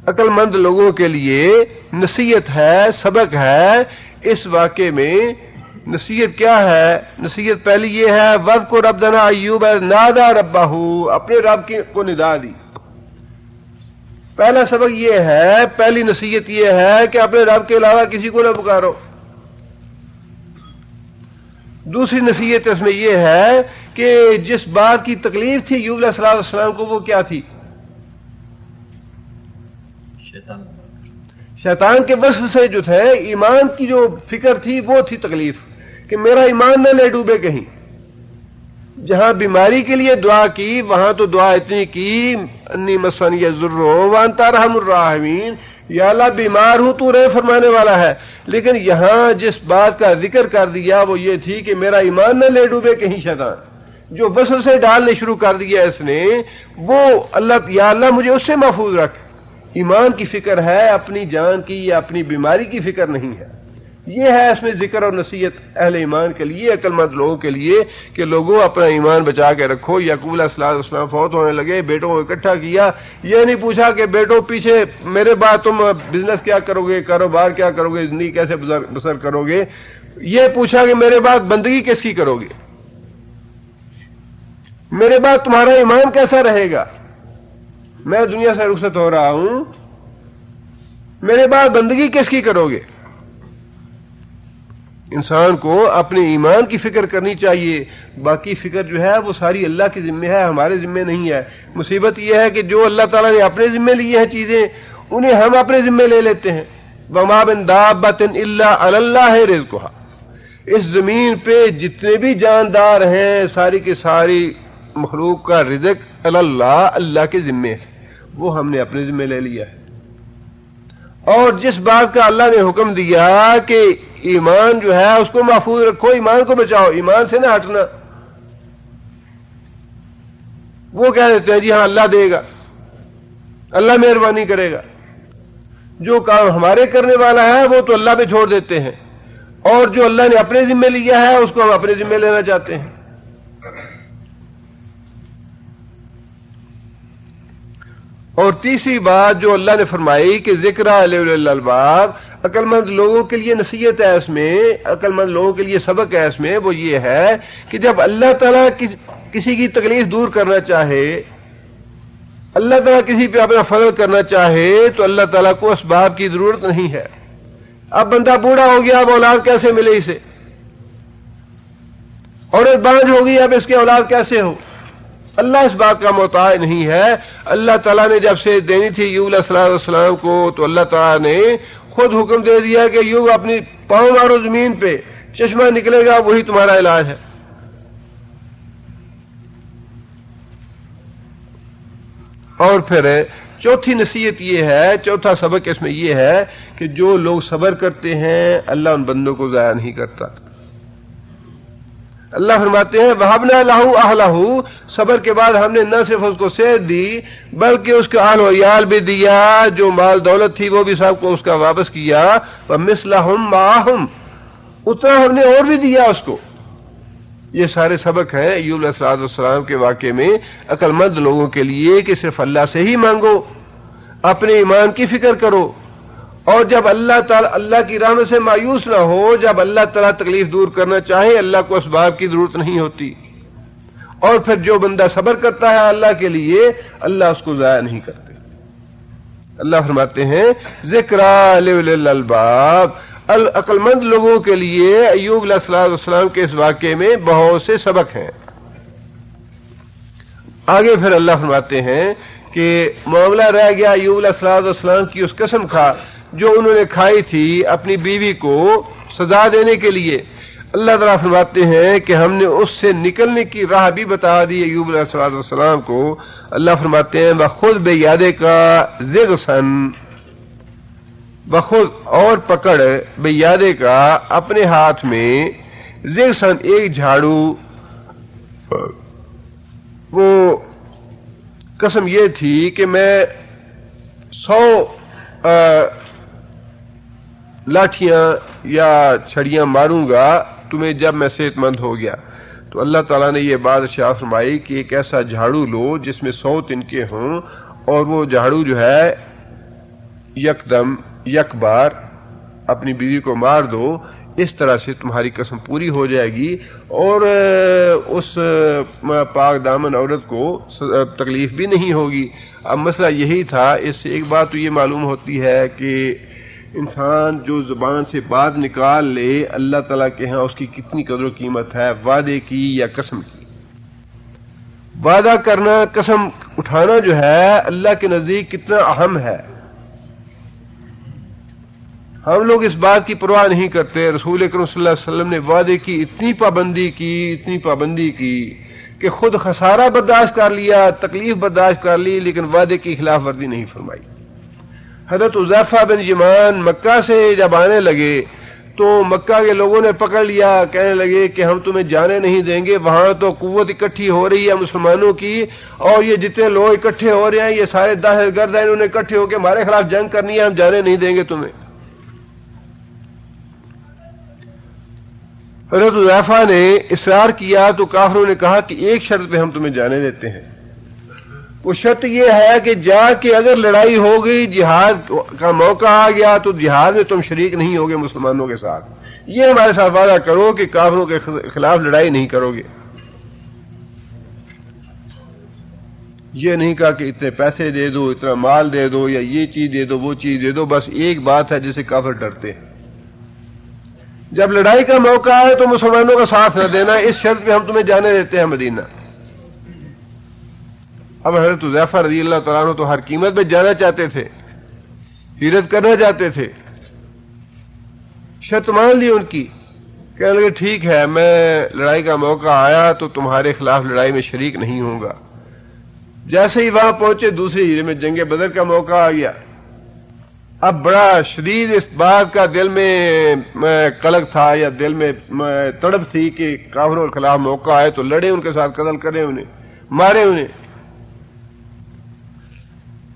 عقل مند لوگوں کے لیے نصیحت ہے، سبق ہے. اس واقعے میں نصیحت کیا ہے؟ نصیحت پہلی یہ ہے وَاذْكُرْ عَبْدَنَا أَيُّوبَ إِذْ نَادَىٰ رَبَّهُ، اپنے رب کو ندا دی. پہلا سبق یہ ہے، پہلی نصیحت یہ ہے کہ اپنے رب کے علاوہ کسی کو نہ پکارو. دوسری نصیحت اس میں یہ ہے کہ جس بات کی تکلیف تھی ایوب علیہ السلام کو وہ کیا تھی؟ شیطان کے وصف سے جو تھے، ایمان کی جو فکر تھی وہ تھی تکلیف، کہ میرا ایمان نہ لے ڈوبے کہیں. جہاں بیماری کے لیے دعا کی وہاں تو دعا اتنی کی انی مسنی الضر وانت ارحم الراحمین، یا اللہ بیمار ہوں تو رحم فرمانے والا ہے. لیکن یہاں جس بات کا ذکر کر دیا وہ یہ تھی کہ میرا ایمان نہ لے ڈوبے کہیں شیطان. جو وسوسے ڈالنے شروع کر دیا اس نے، وہ اللہ، یا اللہ مجھے اس سے محفوظ رکھ. ایمان کی فکر ہے، اپنی جان کی یا اپنی بیماری کی فکر نہیں ہے. یہ ہے اس میں ذکر اور نصیحت اہل ایمان کے لیے، عقل مند لوگوں کے لیے، کہ لوگوں اپنا ایمان بچا کے رکھو. یعقوب علیہ السلام فوت ہونے لگے، بیٹوں کو اکٹھا کیا. یہ نہیں پوچھا کہ بیٹوں پیچھے میرے بعد تم بزنس کیا کرو گے، کاروبار کیا کرو گے، زندگی کیسے بسر کرو گے. یہ پوچھا کہ میرے بعد بندگی کس کی کرو گے، میرے بعد تمہارا ایمان کیسا رہے گا، میں دنیا سے رخصت ہو رہا ہوں، میرے بعد بندگی کس کی کرو گے. انسان کو اپنے ایمان کی فکر کرنی چاہیے. باقی فکر جو ہے وہ ساری اللہ کے ذمہ ہے، ہمارے ذمہ نہیں ہے. مصیبت یہ ہے کہ جو اللہ تعالیٰ نے اپنے ذمہ لی ہیں چیزیں، انہیں ہم اپنے ذمہ لے لیتے ہیں. وَمَا مِن دَابَّةٍ إِلَّا عَلَى اللَّهِ رِزْقُهَا. اس زمین پہ جتنے بھی جاندار ہیں ساری کی ساری مخلوق کا رزق اللہ، اللہ کے ذمہ ہے، وہ ہم نے اپنے ذمہ لے لیا ہے. اور جس بات کا اللہ نے حکم دیا کہ ایمان جو ہے اس کو محفوظ رکھو، ایمان کو بچاؤ، ایمان سے نہ ہٹنا، وہ کہہ دیتے ہیں جی ہاں اللہ دے گا، اللہ مہربانی کرے گا. جو کام ہمارے کرنے والا ہے وہ تو اللہ پہ چھوڑ دیتے ہیں، اور جو اللہ نے اپنے ذمہ لیا ہے اس کو ہم اپنے ذمہ لینا چاہتے ہیں. اور تیسری بات جو اللہ نے فرمائی کہ ذکرى لأولی الالباب، عقل مند لوگوں کے لیے نصیحت ہے اس میں، عقل مند لوگوں کے لیے سبق ہے اس میں. وہ یہ ہے کہ جب اللہ تعالیٰ کسی کی تکلیف دور کرنا چاہے، اللہ تعالیٰ کسی پہ اپنا فضل کرنا چاہے تو اللہ تعالیٰ کو اسباب کی ضرورت نہیں ہے. اب بندہ بوڑھا ہو گیا، اب اولاد کیسے ملے اسے؟ عورت بانجھ ہو گئی، اب اس کی اولاد کیسے ہو؟ اللہ اس بات کا محتاج نہیں ہے. اللہ تعالیٰ نے جب سے دینی تھی ایوب علیہ السلام کو تو اللہ تعالیٰ نے خود حکم دے دیا کہ ایوب اپنی پاؤں مارو زمین پہ، چشمہ نکلے گا وہی تمہارا علاج ہے. اور پھر چوتھی نصیحت یہ ہے، چوتھا سبق اس میں یہ ہے کہ جو لوگ صبر کرتے ہیں اللہ ان بندوں کو ضائع نہیں کرتا. اللہ فرماتے ہیں وَهَبْنَا لَهُ أَهْلَهُ، صبر کے بعد ہم نے نہ صرف اس کو صحت دی بلکہ اس کا اہل و عیال بھی دیا، جو مال دولت تھی وہ بھی سب کو اس کا واپس کیا. وَمِثْلَهُمْ مَعَهُمْ، اتنا ہم نے اور بھی دیا اس کو. یہ سارے سبق ہیں ایوب علیہ السلام کے واقعے میں عقل مند لوگوں کے لیے کہ صرف اللہ سے ہی مانگو، اپنے ایمان کی فکر کرو، اور جب اللہ تعالی اللہ کی رحمت سے مایوس نہ ہو، جب اللہ تعالیٰ تکلیف دور کرنا چاہے اللہ کو اسباب کی ضرورت نہیں ہوتی. اور پھر جو بندہ صبر کرتا ہے اللہ کے لیے، اللہ اس کو ضائع نہیں کرتے. اللہ فرماتے ہیں ذکرى لأولی الالباب، عقل مند لوگوں کے لیے ایوب علیہ السلام کے اس واقعے میں بہت سے سبق ہیں۔ آگے پھر اللہ فرماتے ہیں کہ معاملہ رہ گیا ایوب علیہ السلام کی اس قسم کا جو انہوں نے کھائی تھی اپنی بیوی کو سزا دینے کے لیے۔ اللہ تعالیٰ فرماتے ہیں کہ ہم نے اس سے نکلنے کی راہ بھی بتا دی ایوب علیہ السلام کو۔ اللہ فرماتے ہیں وَخُذْ بِيَدِكَ ضِغْثًا، بخود اور پکڑ بیادے کا اپنے ہاتھ میں، ضغثًا ایک جھاڑو۔ وہ قسم یہ تھی کہ میں 100 لاٹھیاں یا چھڑیاں ماروں گا تمہیں جب میں صحت مند ہو گیا۔ تو اللہ تعالیٰ نے یہ بات ارشاد فرمائی کہ ایک ایسا جھاڑو لو جس میں 100 تنکے ہوں، اور وہ جھاڑو جو ہے یکدم یک بار اپنی بیوی کو مار دو، اس طرح سے تمہاری قسم پوری ہو جائے گی اور اس پاک دامن عورت کو تکلیف بھی نہیں ہوگی۔ اب مسئلہ یہی تھا۔ اس سے ایک بات تو یہ معلوم ہوتی ہے کہ انسان جو زبان سے بات نکال لے اللہ تعالیٰ کے ہاں اس کی کتنی قدر و قیمت ہے، وعدے کی یا قسم کی۔ وعدہ کرنا، قسم اٹھانا جو ہے اللہ کے نزدیک کتنا اہم ہے۔ ہم لوگ اس بات کی پرواہ نہیں کرتے۔ رسول اکرم صلی اللہ علیہ وسلم نے وعدے کی اتنی پابندی کی کہ خود خسارہ برداشت کر لیا، تکلیف برداشت کر لی، لیکن وعدے کی خلاف ورزی نہیں فرمائی۔ حضرت حذیفہ بن یمان مکہ سے جب آنے لگے تو مکہ کے لوگوں نے پکڑ لیا، کہنے لگے کہ ہم تمہیں جانے نہیں دیں گے، وہاں تو قوت اکٹھی ہو رہی ہے مسلمانوں کی، اور یہ جتنے لوگ اکٹھے ہو رہے ہیں یہ سارے دہشت گرد ہیں، انہوں نے اکٹھے ہو کے ہمارے خلاف جنگ کرنی ہے، ہم جانے نہیں دیں گے تمہیں۔ حضرت حذیفہ نے اصرار کیا تو کافروں نے کہا کہ ایک شرط پہ ہم تمہیں جانے دیتے ہیں۔ وہ شرط یہ ہے کہ جا کے اگر لڑائی ہو گئی، جہاد کا موقع آ گیا تو جہاد میں تم شریک نہیں ہوگے مسلمانوں کے ساتھ، یہ ہمارے ساتھ وعدہ کرو کہ کافروں کے خلاف لڑائی نہیں کرو گے۔ یہ نہیں کہا کہ اتنے پیسے دے دو، اتنا مال دے دو، یا یہ چیز دے دو، وہ چیز دے دو، بس ایک بات ہے جسے کافر ڈرتے ہیں، جب لڑائی کا موقع آئے تو مسلمانوں کا ساتھ نہ دینا، اس شرط پہ ہم تمہیں جانے دیتے ہیں مدینہ۔ اب حضرت حذیفہ رضی اللہ تعالیٰ عنہ تو ہر قیمت پہ جانا چاہتے تھے، ہجرت کرنا چاہتے تھے، شرط مان لی ان کی، کہنے لگے ٹھیک ہے، میں لڑائی کا موقع آیا تو تمہارے خلاف لڑائی میں شریک نہیں ہوں گا۔ جیسے ہی وہاں پہنچے دوسری ہجرت میں جنگ بدر کا موقع آ گیا۔ اب بڑا شدید اس بات کا دل میں قلق تھا یا دل میں تڑپ تھی کہ کافروں کے خلاف موقع آئے تو لڑے ان کے ساتھ، قتل کریں انہیں، مارے انہیں۔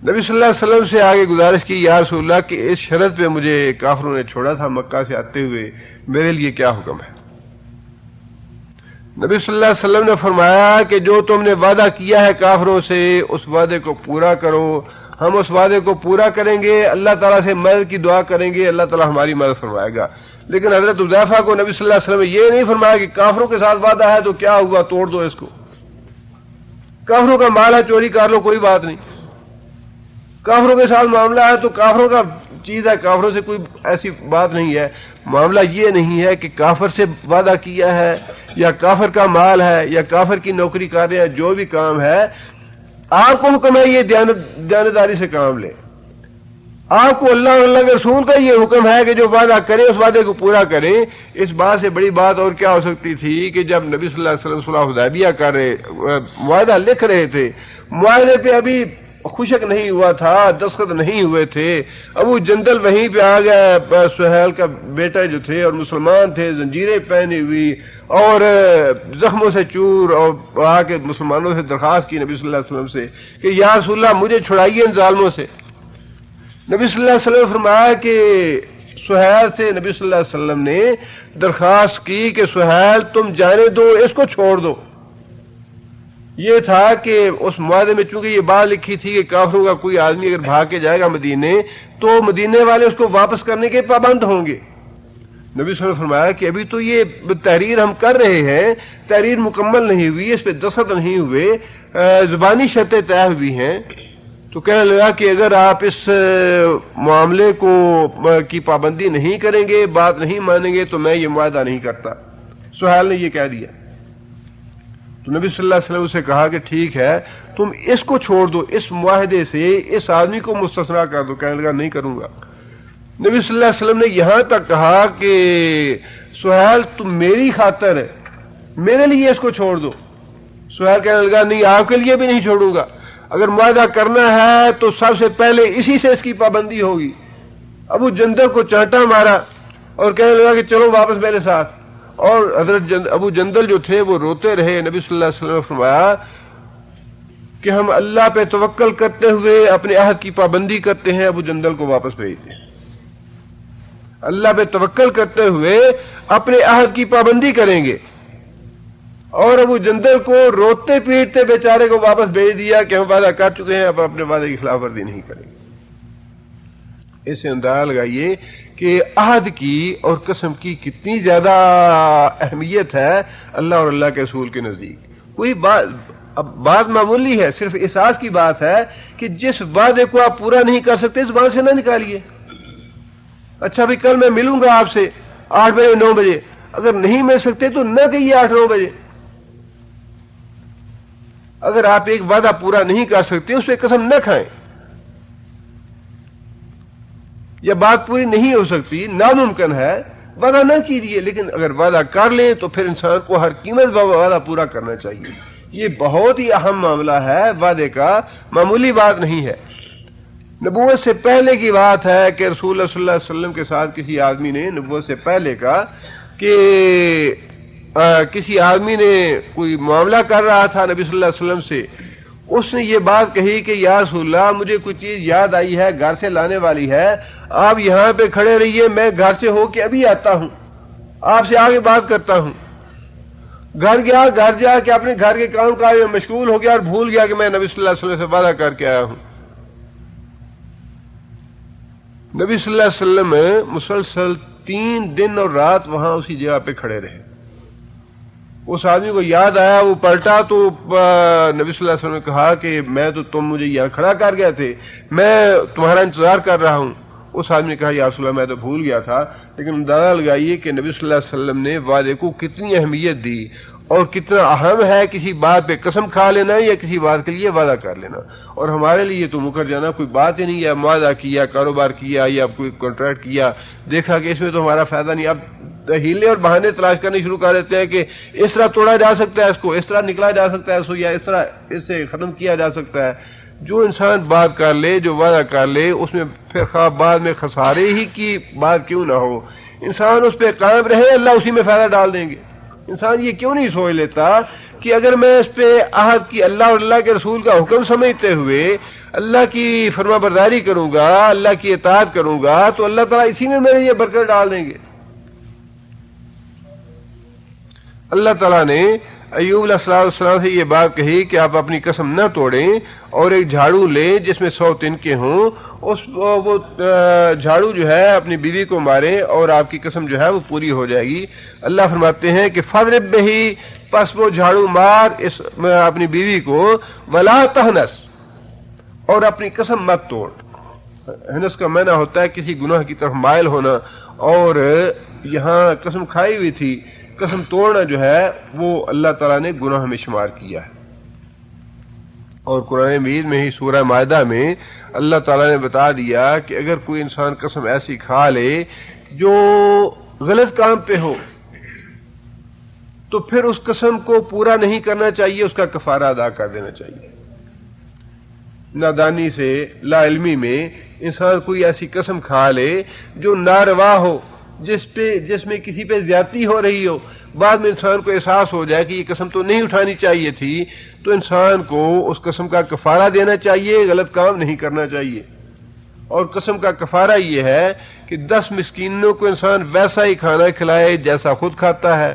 نبی صلی اللہ علیہ وسلم سے آگے گزارش کی، یا رسول اللہ کہ اس شرط پہ مجھے کافروں نے چھوڑا تھا مکہ سے آتے ہوئے، میرے لیے کیا حکم ہے؟ نبی صلی اللہ علیہ وسلم نے فرمایا کہ جو تم نے وعدہ کیا ہے کافروں سے اس وعدے کو پورا کرو، ہم اس وعدے کو پورا کریں گے، اللہ تعالیٰ سے مدد کی دعا کریں گے، اللہ تعالیٰ ہماری مدد فرمائے گا۔ لیکن حضرت حذیفہ کو نبی صلی اللہ علیہ وسلم نے یہ نہیں فرمایا کہ کافروں کے ساتھ وعدہ ہے تو کیا ہوا، توڑ دو اس کو، کافروں کا مال ہے چوری کر لو، کوئی بات نہیں، کافروں کے ساتھ معاملہ ہے تو کافروں کا چیز ہے، کافروں سے کوئی ایسی بات نہیں ہے۔ معاملہ یہ نہیں ہے کہ کافر سے وعدہ کیا ہے یا کافر کا مال ہے یا کافر کی نوکری کر رہے ہیں، جو بھی کام ہے آپ کو حکم ہے یہ دیانتداری سے کام لیں۔ آپ کو اللہ اور اللہ کے رسول کا یہ حکم ہے کہ جو وعدہ کریں اس وعدے کو پورا کریں۔ اس بات سے بڑی بات اور کیا ہو سکتی تھی کہ جب نبی صلی اللہ علیہ وسلم صلح حدیبیہ کر رہے، معاہدہ لکھ رہے تھے، معاہدے پہ ابھی خوشک نہیں ہوا تھا، دستخط نہیں ہوئے تھے، ابو جندل وہیں پہ آ گیا، سہیل کا بیٹا جو تھے اور مسلمان تھے، زنجیریں پہنی ہوئی اور زخموں سے چور، اور آ کے مسلمانوں سے درخواست کی نبی صلی اللہ علیہ وسلم سے کہ یا رسول اللہ مجھے چھڑائیے ان ظالموں سے۔ نبی صلی اللہ علیہ وسلم نے فرمایا کہ سہیل سے نبی صلی اللہ علیہ وسلم نے درخواست کی کہ سہیل تم جانے دو، اس کو چھوڑ دو۔ یہ تھا کہ اس معاہدے میں چونکہ یہ بات لکھی تھی کہ کافروں کا کوئی آدمی اگر بھاگ کے جائے گا مدینے تو مدینے والے اس کو واپس کرنے کے پابند ہوں گے۔ نبی صلی اللہ علیہ وسلم نے فرمایا کہ ابھی تو یہ تحریر ہم کر رہے ہیں، تحریر مکمل نہیں ہوئی، اس پہ دستخط نہیں ہوئے، زبانی شرطیں طے ہوئی ہیں، تو کہنے لگا کہ اگر آپ اس معاملے کی پابندی نہیں کریں گے، بات نہیں مانیں گے، تو میں یہ معاہدہ نہیں کرتا۔ سہیل نے یہ کہہ دیا تو نبی صلی اللہ علیہ وسلم سے کہا کہ ٹھیک ہے، تم اس کو چھوڑ دو، اس معاہدے سے اس آدمی کو مستثنا کر دو۔ کہنے لگا نہیں کروں گا۔ نبی صلی اللہ علیہ وسلم نے یہاں تک کہا کہ سہیل تم میری خاطر میرے لیے اس کو چھوڑ دو۔ سہیل کہنے لگا نہیں، آپ کے لیے بھی نہیں چھوڑوں گا، اگر معاہدہ کرنا ہے تو سب سے پہلے اسی سے اس کی پابندی ہوگی۔ ابو جندل کو چانٹا مارا اور کہنے لگا کہ چلو واپس میرے ساتھ، اور حضرت ابو جندل جو تھے وہ روتے رہے۔ نبی صلی اللہ علیہ وسلم نے فرمایا کہ ہم اللہ پہ توکل کرتے ہوئے اپنے عہد کی پابندی کرتے ہیں، ابو جندل کو واپس بھیجتے ہیں۔ اللہ پہ توکل کرتے ہوئے اپنے عہد کی پابندی کریں گے، اور ابو جندل کو روتے پیٹتے بیچارے کو واپس بھیج دیا کہ ہم وعدہ کر چکے ہیں، اب اپنے وعدے کی خلاف ورزی نہیں کریں گے۔ اس سے اندازہ لگائیے کہ عہد کی اور قسم کی کتنی زیادہ اہمیت ہے اللہ اور اللہ کے رسول کے نزدیک۔ کوئی بات معمولی ہے، صرف احساس کی بات ہے کہ جس وعدے کو آپ پورا نہیں کر سکتے زبان سے نہ نکالیے۔ اچھا بھی کل میں ملوں گا آپ سے 8 بجے 9 بجے، اگر نہیں مل سکتے تو نہ کہیے 8 9 بجے۔ اگر آپ ایک وعدہ پورا نہیں کر سکتے اس پہ قسم نہ کھائیں، یا بات پوری نہیں ہو سکتی، ناممکن ہے، وعدہ نہ کیجیے، لیکن اگر وعدہ کر لیں تو پھر انسان کو ہر قیمت وعدہ پورا کرنا چاہیے۔ یہ بہت ہی اہم معاملہ ہے، وعدے کا معمولی بات نہیں ہے۔ نبوت سے پہلے کی بات ہے کہ رسول اللہ صلی اللہ علیہ وسلم کے ساتھ کسی آدمی نے نبوت سے پہلے کا کہ کسی آدمی نے کوئی معاملہ کر رہا تھا نبی صلی اللہ علیہ وسلم سے، اس نے یہ بات کہی کہ یا رسول اللہ مجھے کوئی چیز یاد آئی ہے، گھر سے لانے والی ہے، آپ یہاں پہ کھڑے رہیے، میں گھر سے ہو کے ابھی آتا ہوں، آپ سے آگے بات کرتا ہوں۔ گھر گیا، گھر جا کے اپنے گھر کے کام کاج میں مشغول ہو گیا اور بھول گیا کہ میں نبی صلی اللہ علیہ وسلم سے وعدہ کر کے آیا ہوں۔ نبی صلی اللہ علیہ وسلم مسلسل 3 دن اور رات وہاں اسی جگہ پہ کھڑے رہے۔ اس آدمی کو یاد آیا، وہ پلٹا تو نبی صلی اللہ علیہ وسلم نے کہا کہ میں تو تم مجھے یہاں کھڑا کر گئے تھے، میں تمہارا انتظار کر رہا ہوں۔ اس آدمی نے کہا یا رسول اللہ میں تو بھول گیا تھا، لیکن اندازہ لگائیے کہ نبی صلی اللہ علیہ وسلم نے وعدے کو کتنی اہمیت دی اور کتنا اہم ہے کسی بات پہ قسم کھا لینا یا کسی بات کے لیے وعدہ کر لینا۔ اور ہمارے لیے تو مکر جانا کوئی بات ہی نہیں ہے، معاہدہ کیا، کاروبار کیا یا کوئی کانٹریکٹ کیا، دیکھا کہ اس میں تو ہمارا فائدہ نہیں، اب ہیلے اور بہانے تلاش کرنے شروع کر دیتے ہیں کہ اس طرح توڑا جا سکتا ہے اس کو، اس طرح نکلا جا سکتا ہے اس کو، یا اس طرح اس سے ختم کیا جا سکتا ہے۔ جو انسان بات کر لے، جو وعدہ کر لے، اس میں پھر خواہ بعد میں خسارے ہی کی بات کیوں نہ ہو، انسان اس پہ قائم رہے، اللہ اسی میں فائدہ ڈال دیں گے۔ انسان یہ کیوں نہیں سوچ لیتا کہ اگر میں اس پہ عہد کی اللہ اور اللہ کے رسول کا حکم سمجھتے ہوئے اللہ کی فرما برداری کروں گا، اللہ کی اطاعت کروں گا، تو اللہ تعالیٰ اسی میں میرے یہ برکت ڈال دیں گے۔ اللہ تعالیٰ نے ایوب علیہ السلام سے یہ بات کہی کہ آپ اپنی قسم نہ توڑیں اور ایک جھاڑو لیں جس میں 100 تنکے ہوں، وہ جھاڑو جو ہے اپنی بیوی کو مارے اور آپ کی قسم جو ہے وہ پوری ہو جائے گی۔ اللہ فرماتے ہیں کہ فضرب بہی، پس وہ جھاڑو مار اپنی بیوی کو، ولا تہنس، اور اپنی قسم مت توڑ۔ ہنس کا معنی ہوتا ہے کسی گناہ کی طرف مائل ہونا، اور یہاں قسم کھائی ہوئی تھی، قسم توڑنا جو ہے وہ اللہ تعالیٰ نے گناہ میں شمار کیا ہے۔ اور قرآن مجید میں ہی سورہ مائدہ میں اللہ تعالیٰ نے بتا دیا کہ اگر کوئی انسان قسم ایسی کھا لے جو غلط کام پہ ہو تو پھر اس قسم کو پورا نہیں کرنا چاہیے، اس کا کفارہ ادا کر دینا چاہیے۔ نادانی سے، لا علمی میں انسان کوئی ایسی قسم کھا لے جو ناروا ہو، جس میں کسی پہ زیادتی ہو رہی ہو، بعد میں انسان کو احساس ہو جائے کہ یہ قسم تو نہیں اٹھانی چاہیے تھی، تو انسان کو اس قسم کا کفارہ دینا چاہیے، غلط کام نہیں کرنا چاہیے۔ اور قسم کا کفارہ یہ ہے کہ 10 مسکینوں کو انسان ویسا ہی کھانا کھلائے جیسا خود کھاتا ہے،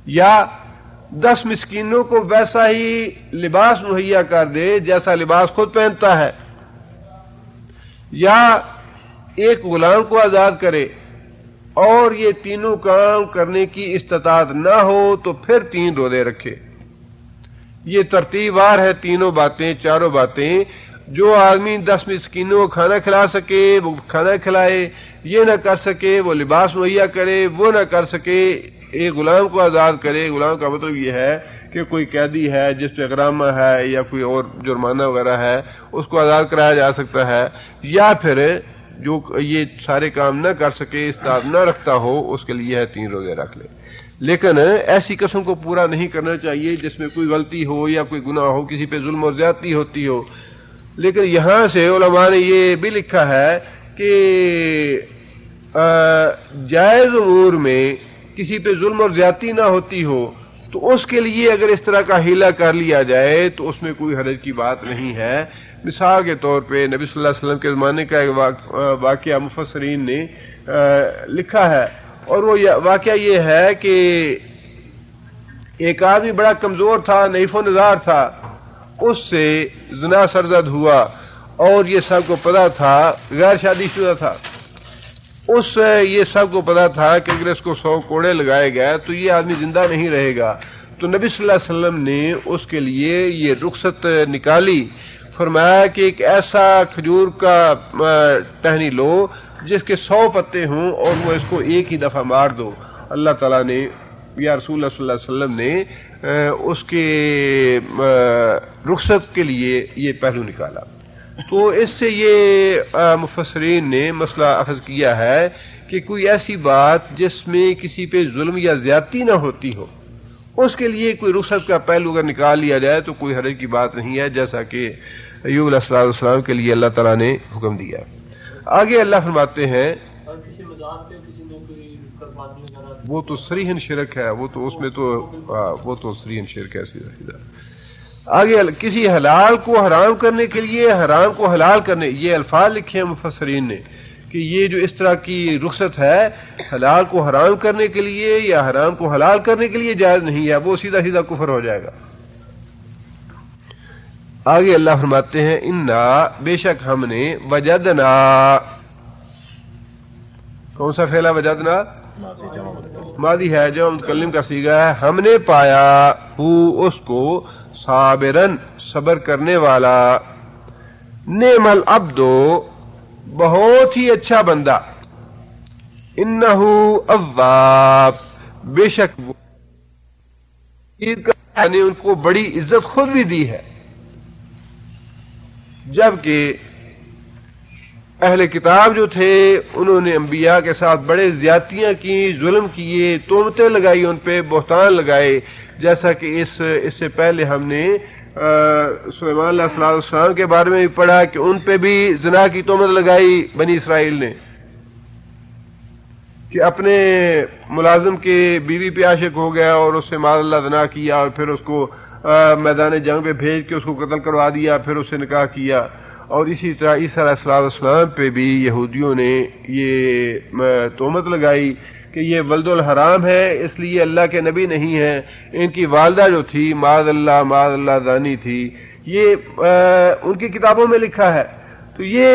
یا 10 مسکینوں کو ویسا ہی لباس مہیا کر دے جیسا لباس خود پہنتا ہے، یا ایک غلام کو آزاد کرے، اور یہ تینوں کام کرنے کی استطاعت نہ ہو تو پھر 3 روزے رکھے۔ یہ ترتیب وار ہے، تینوں باتیں، چاروں باتیں جو آدمی 10 مسکینوں کو کھانا کھلا سکے وہ کھانا کھلائے، یہ نہ کر سکے وہ لباس مہیا کرے، وہ نہ کر سکے ایک غلام کو آزاد کرے۔ غلام کا مطلب یہ ہے کہ کوئی قیدی ہے جس پہ غرامہ ہے یا کوئی اور جرمانہ وغیرہ ہے، اس کو آزاد کرایا جا سکتا ہے، یا پھر جو یہ سارے کام نہ کر سکے، استطاعت نہ رکھتا ہو، اس کے لیے ہے 3 روزے رکھ لے۔ لیکن ایسی قسم کو پورا نہیں کرنا چاہیے جس میں کوئی غلطی ہو یا کوئی گناہ ہو، کسی پہ ظلم اور زیادتی ہوتی ہو۔ لیکن یہاں سے علماء نے یہ بھی لکھا ہے کہ جائز امور میں کسی پہ ظلم اور زیادتی نہ ہوتی ہو تو اس کے لیے اگر اس طرح کا حیلہ کر لیا جائے تو اس میں کوئی حرج کی بات نہیں ہے۔ مثال کے طور پہ نبی صلی اللہ علیہ وسلم کے زمانے کا ایک واقعہ مفسرین نے لکھا ہے، اور وہ واقعہ یہ ہے کہ ایک آدمی بڑا کمزور تھا، نحیف و نزار تھا، اس سے زنا سرزد ہوا اور یہ سب کو پتا تھا، غیر شادی شدہ تھا، یہ سب کو پتا تھا کہ اگر اس کو 100 کوڑے لگائے گئے تو یہ آدمی زندہ نہیں رہے گا۔ تو نبی صلی اللہ علیہ وسلم نے اس کے لیے یہ رخصت نکالی، فرمایا کہ ایک ایسا کھجور کا ٹہنی لو جس کے 100 پتے ہوں اور وہ اس کو ایک ہی دفعہ مار دو۔ اللہ تعالیٰ نے یا رسول اللہ صلی اللہ علیہ وسلم نے اس کے رخصت کے لیے یہ پہلو نکالا۔ تو اس سے یہ مفسرین نے مسئلہ اخذ کیا ہے کہ کوئی ایسی بات جس میں کسی پہ ظلم یا زیادتی نہ ہوتی ہو، اس کے لیے کوئی رخصت کا پہلو اگر نکال لیا جائے تو کوئی حرج کی بات نہیں ہے، جیسا کہ ایوب علیہ السلام کے لیے اللہ تعالیٰ نے حکم دیا۔ آگے اللہ فرماتے ہیں وہ تو صریحاً شرک ہے، وہ تو اس میں تو صریحاً شرک ہے سیدھا۔ آگے کسی حلال کو حرام کرنے کے لیے حرام کو حلال کرنے، یہ الفاظ لکھے ہیں مفسرین نے کہ یہ جو اس طرح کی رخصت ہے حلال کو حرام کرنے کے لیے یا حرام کو حلال کرنے کے لیے جائز نہیں ہے، وہ سیدھا سیدھا کفر ہو جائے گا۔ آگے اللہ فرماتے ہیں انا بے شک ہم نے وجدنا، کون سا فعل ہے وجدنا؟ ماضی ہے، جو متکلم کا صیغہ ہے۔ ہم نے پایا ہو اس کو صابرن صبر کرنے والا، نعم العبد بہت ہی اچھا بندہ، انہ اواب بے شک وہ نے ان کو بڑی عزت خود بھی دی ہے، جبکہ اہل کتاب جو تھے انہوں نے انبیاء کے ساتھ بڑے زیادتیاں کی، ظلم کیے، تہمتیں لگائی، ان پہ بہتان لگائے، جیسا کہ اس سے پہلے ہم نے سلیمان علیہ السلام کے بارے میں بھی پڑھا کہ ان پہ بھی زنا کی تہمت لگائی بنی اسرائیل نے، کہ اپنے ملازم کے بیوی پہ عاشق ہو گیا اور اس سے معاذ اللہ زنا کیا، اور پھر اس کو میدان جنگ پہ بھیج کے اس کو قتل کروا دیا، پھر اس سے نکاح کیا۔ اور اسی طرح عیسیٰ علیہ السلام پہ بھی یہودیوں نے یہ تہمت لگائی کہ یہ ولد الحرام ہے، اس لیے اللہ کے نبی نہیں ہیں۔ ان کی والدہ جو تھی معاذ اللہ زانی تھی، یہ ان کی کتابوں میں لکھا ہے۔ تو یہ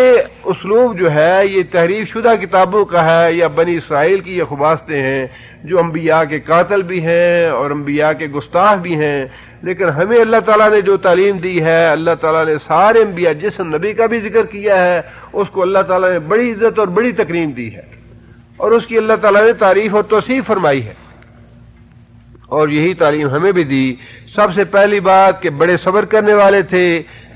اسلوب جو ہے یہ تحریف شدہ کتابوں کا ہے، یا بنی اسرائیل کی یہ خباستیں ہیں جو انبیاء کے قاتل بھی ہیں اور انبیاء کے گستاخ بھی ہیں۔ لیکن ہمیں اللہ تعالیٰ نے جو تعلیم دی ہے، اللہ تعالیٰ نے سارے انبیاء، جس نبی کا بھی ذکر کیا ہے اس کو اللہ تعالیٰ نے بڑی عزت اور بڑی تکریم دی ہے، اور اس کی اللہ تعالیٰ نے تعریف اور توصیف فرمائی ہے، اور یہی تعلیم ہمیں بھی دی۔ سب سے پہلی بات کہ بڑے صبر کرنے والے تھے،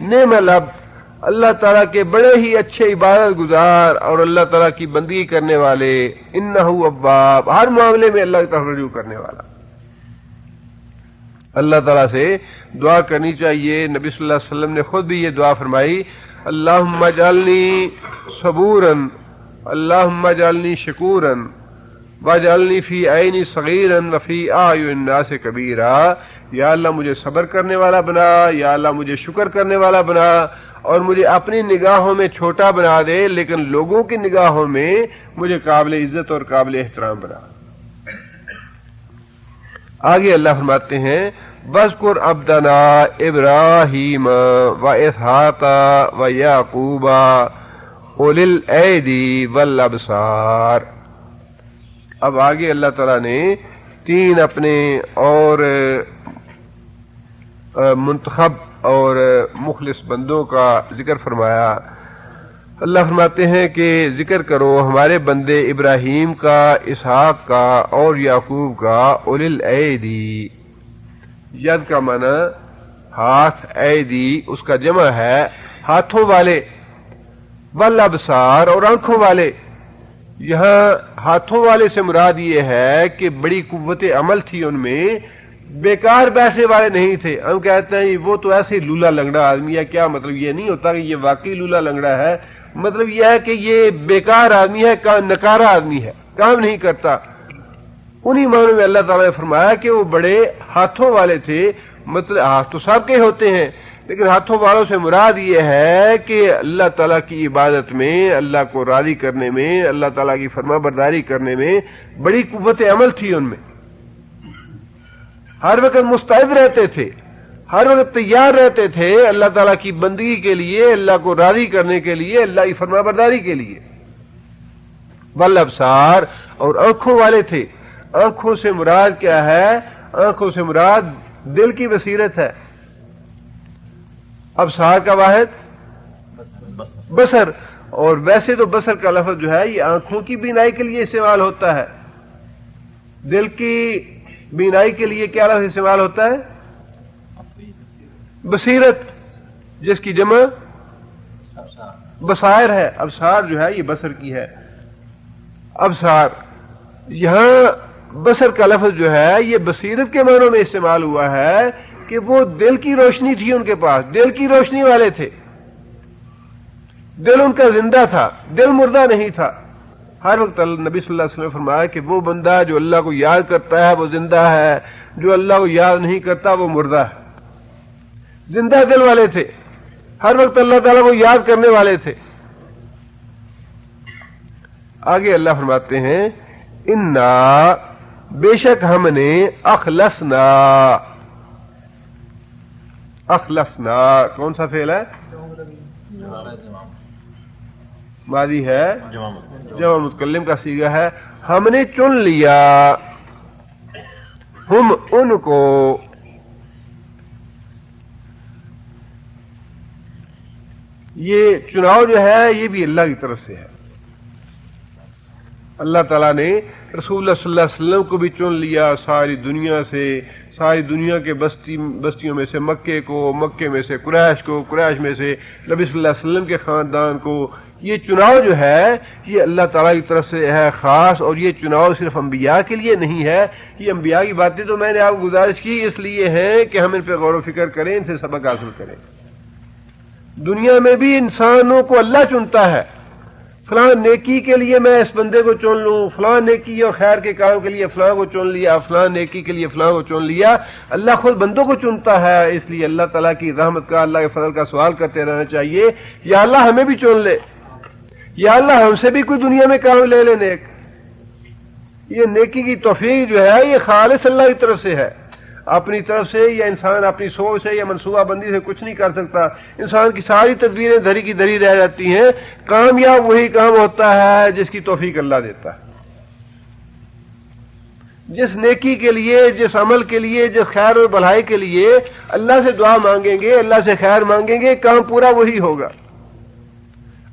نعم العبد اللہ تعالیٰ کے بڑے ہی اچھے عبادت گزار اور اللہ تعالیٰ کی بندگی کرنے والے، انہ اواب ہر معاملے میں اللہ کی طرف رجوع کرنے والا۔ اللہ تعالیٰ سے دعا کرنی چاہیے۔ نبی صلی اللہ علیہ وسلم نے خود بھی یہ دعا فرمائی، اللہم اجعلنی صبورا، اللہم اجعلنی شکورا، واجعلنی فی عینی صغیرا وفی اعین الناس کبیرا۔ یا اللہ مجھے صبر کرنے والا بنا، یا اللہ مجھے شکر کرنے والا بنا، اور مجھے اپنی نگاہوں میں چھوٹا بنا دے لیکن لوگوں کی نگاہوں میں مجھے قابل عزت اور قابل احترام بنا۔ آگے اللہ فرماتے ہیں وَاذْكُرْ عَبْدَنَا إِبْرَاهِيمَ وَإِسْحَاقَ وَيَعْقُوبَ أُولِي الْأَيْدِي وَالْأَبْصَارِ۔ اب آگے اللہ تعالیٰ نے 3 اپنے اور منتخب اور مخلص بندوں کا ذکر فرمایا. اللہ فرماتے ہیں کہ ذکر کرو ہمارے بندے ابراہیم کا، اسحاق کا اور یعقوب کا، اولی الایدی. ید کا معنی ہاتھ، ایدی اس کا جمع ہے ہاتھوں والے، والابصار اور آنکھوں والے. یہاں ہاتھوں والے سے مراد یہ ہے کہ بڑی قوت عمل تھی ان میں، بیکار بیٹھنے والے نہیں تھے. ہم کہتے ہیں وہ تو ایسے لولا لنگڑا آدمی ہے، کیا مطلب یہ نہیں ہوتا کہ یہ واقعی لولا لنگڑا ہے، مطلب یہ ہے کہ یہ بیکار آدمی ہے، نکارا آدمی ہے، کام نہیں کرتا. انہی معنوں میں اللہ تعالیٰ نے فرمایا کہ وہ بڑے ہاتھوں والے تھے. مطلب ہاتھ تو سب کے ہوتے ہیں، لیکن ہاتھوں والوں سے مراد یہ ہے کہ اللہ تعالیٰ کی عبادت میں، اللہ کو راضی کرنے میں، اللہ تعالیٰ کی فرما برداری کرنے میں بڑی قوت عمل تھی ان میں. ہر وقت مستعد رہتے تھے، ہر وقت تیار رہتے تھے اللہ تعالیٰ کی بندگی کے لیے، اللہ کو راضی کرنے کے لیے، اللہ کی فرما برداری کے لیے. والابصار اور آنکھوں والے تھے. آنکھوں سے مراد کیا ہے؟ آنکھوں سے مراد دل کی بصیرت ہے. ابصار کا واحد بصر، اور ویسے تو بصر کا لفظ جو ہے یہ آنکھوں کی بینائی کے لیے استعمال ہوتا ہے. دل کی بینائی کے لیے کیا لفظ استعمال ہوتا ہے؟ بصیرت، جس کی جمع بصائر ہے. ابصار جو ہے یہ بصر کی ہے. ابصار، یہاں بصر کا لفظ جو ہے یہ بصیرت کے معنوں میں استعمال ہوا ہے کہ وہ دل کی روشنی تھی ان کے پاس، دل کی روشنی والے تھے. دل ان کا زندہ تھا، دل مردہ نہیں تھا. ہر وقت نبی صلی اللہ علیہ وسلم نے فرمایا کہ وہ بندہ جو اللہ کو یاد کرتا ہے وہ زندہ ہے، جو اللہ کو یاد نہیں کرتا وہ مردہ ہے. زندہ دل والے تھے، ہر وقت اللہ تعالیٰ کو یاد کرنے والے تھے. آگے اللہ فرماتے ہیں انا، بے شک ہم نے اخلصنا. اخلصنا کون سا فعل ہے؟ ماضی ہے، جمع متکلم کا صیغہ ہے. ہم نے چن لیا، ہم ان کو. یہ چناؤ جو ہے یہ بھی اللہ کی طرف سے ہے. اللہ تعالیٰ نے رسول اللہ صلی اللہ علیہ وسلم کو بھی چن لیا ساری دنیا سے، ساری دنیا کے بستیوں میں سے مکے کو، مکے میں سے قریش کو، قریش میں سے نبی صلی اللہ علیہ وسلم کے خاندان کو. یہ چناؤ جو ہے یہ اللہ تعالیٰ کی طرف سے ہے خاص، اور یہ چناؤ صرف انبیاء کے لیے نہیں ہے. یہ انبیاء کی باتیں تو میں نے آپ کو گزارش کی اس لیے ہیں کہ ہم ان پہ غور و فکر کریں، ان سے سبق حاصل کریں. دنیا میں بھی انسانوں کو اللہ چنتا ہے. فلاں نیکی کے لیے میں اس بندے کو چن لوں، فلاں نیکی اور خیر کے کام کے لیے فلاں کو چن لیا، فلاں نیکی کے لیے فلاں کو چن لیا. اللہ خود بندوں کو چنتا ہے. اس لیے اللہ تعالیٰ کی رحمت کا، اللہ کے فضل کا سوال کرتے رہنا چاہیے، یا اللہ ہمیں بھی چن لے، یا اللہ ہم سے بھی کوئی دنیا میں کام لے لے نیک. یہ نیکی کی توفیق جو ہے یہ خالص اللہ کی طرف سے ہے. اپنی طرف سے یا انسان اپنی سوچ سے یا منصوبہ بندی سے کچھ نہیں کر سکتا. انسان کی ساری تدبیریں دھری کی دھری رہ جاتی ہیں. کامیاب وہی کام ہوتا ہے جس کی توفیق اللہ دیتا ہے. جس نیکی کے لیے، جس عمل کے لیے، جس خیر اور بھلائی کے لیے اللہ سے دعا مانگیں گے، اللہ سے خیر مانگیں گے، کام پورا وہی ہوگا.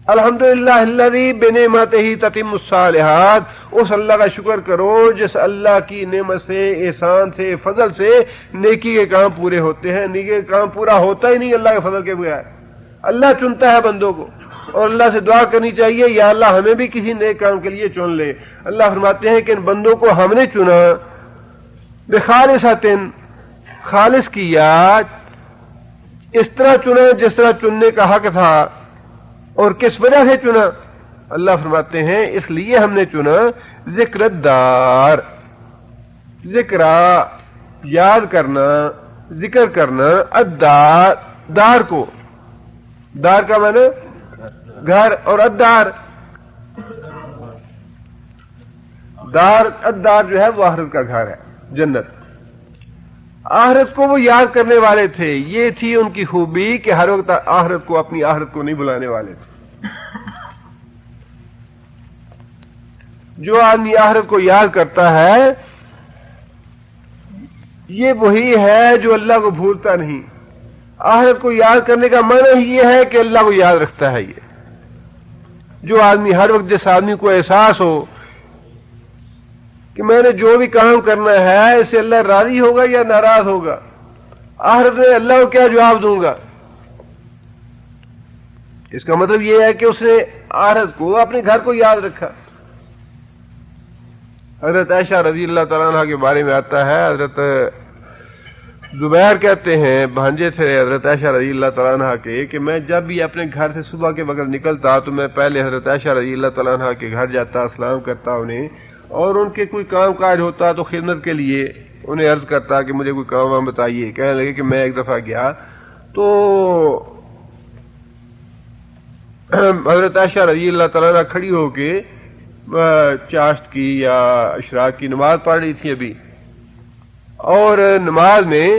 الحمدللہ الذی بنعمتہ تتم الصالحات. اس اللہ کا شکر کرو جس اللہ کی نعمت سے، احسان سے، فضل سے نیکی کے کام پورے ہوتے ہیں. نیکی کے کام پورا ہوتا ہی نہیں اللہ کے فضل کے بغیر. اللہ چنتا ہے بندوں کو، اور اللہ سے دعا کرنی چاہیے یا اللہ ہمیں بھی کسی نیک کام کے لیے چن لے. اللہ فرماتے ہیں کہ ان بندوں کو ہم نے چنا، بخالصۃ، خالص کیا، اس طرح چنا جس طرح چننے کا حق تھا. اور کس وجہ سے چنا؟ اللہ فرماتے ہیں اس لیے ہم نے چنا ذکر الدار، ذکر یاد کرنا، ذکر کرنا، الدار دار کو، دار کا معنی گھر، اور الدار دار، الدار جو ہے وہ آخرت کا گھر ہے، جنت. آخرت کو وہ یاد کرنے والے تھے. یہ تھی ان کی خوبی کہ ہر وقت آخرت کو، اپنی آخرت کو نہیں بلانے والے تھے. جو آدمی آخرت کو یاد کرتا ہے یہ وہی ہے جو اللہ کو بھولتا نہیں. آخرت کو یاد کرنے کا معنی ہی یہ ہے کہ اللہ کو یاد رکھتا ہے. یہ جو آدمی ہر وقت جس آدمی کو احساس ہو کہ میں نے جو بھی کام کرنا ہے اس سے اللہ راضی ہوگا یا ناراض ہوگا, آخرت میں اللہ کو کیا جواب دوں گا, اس کا مطلب یہ ہے کہ اس نے آخرت کو اپنے گھر کو یاد رکھا. حضرت عائشہ رضی اللہ تعالیٰ عنہ کے بارے میں آتا ہے, حضرت زبیر کہتے ہیں بھانجے تھے حضرت عائشہ رضی اللہ تعالیٰ عنہ کے, کہ میں جب بھی اپنے گھر سے صبح کے وقت نکلتا تو میں پہلے حضرت عائشہ رضی اللہ تعالیٰ عنہ کے گھر جاتا, سلام کرتا انہیں, اور ان کے کوئی کام کاج ہوتا تو خدمت کے لیے انہیں عرض کرتا کہ مجھے کوئی کام وام بتائیے. کہنے لگے کہ میں ایک دفعہ گیا تو حضرت عائشہ رضی اللہ تعالیٰ عنہ کھڑی ہو کے چاشت کی یا اشراق کی نماز پڑھ رہی تھی ابھی, اور نماز میں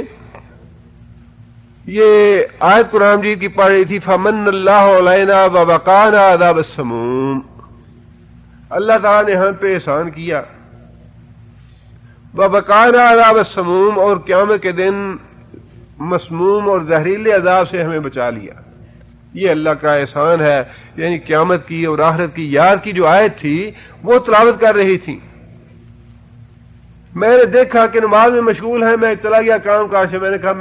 یہ آیت قرآن مجید کی پڑھ رہی تھی, فمن اللہ علینا ووقانا عذاب السموم, اللہ تعالیٰ نے ہم پہ احسان کیا, ووقانا عذاب السموم, اور قیامت کے دن مسموم اور زہریلے عذاب سے ہمیں بچا لیا. یہ اللہ کا احسان ہے. یعنی قیامت کی اور آخرت کی یاد کی جو آیت تھی وہ تلاوت کر رہی تھی. میں نے دیکھا کہ نماز میں مشغول ہے, میں چلا گیا کام کاج سے, میں نے کہا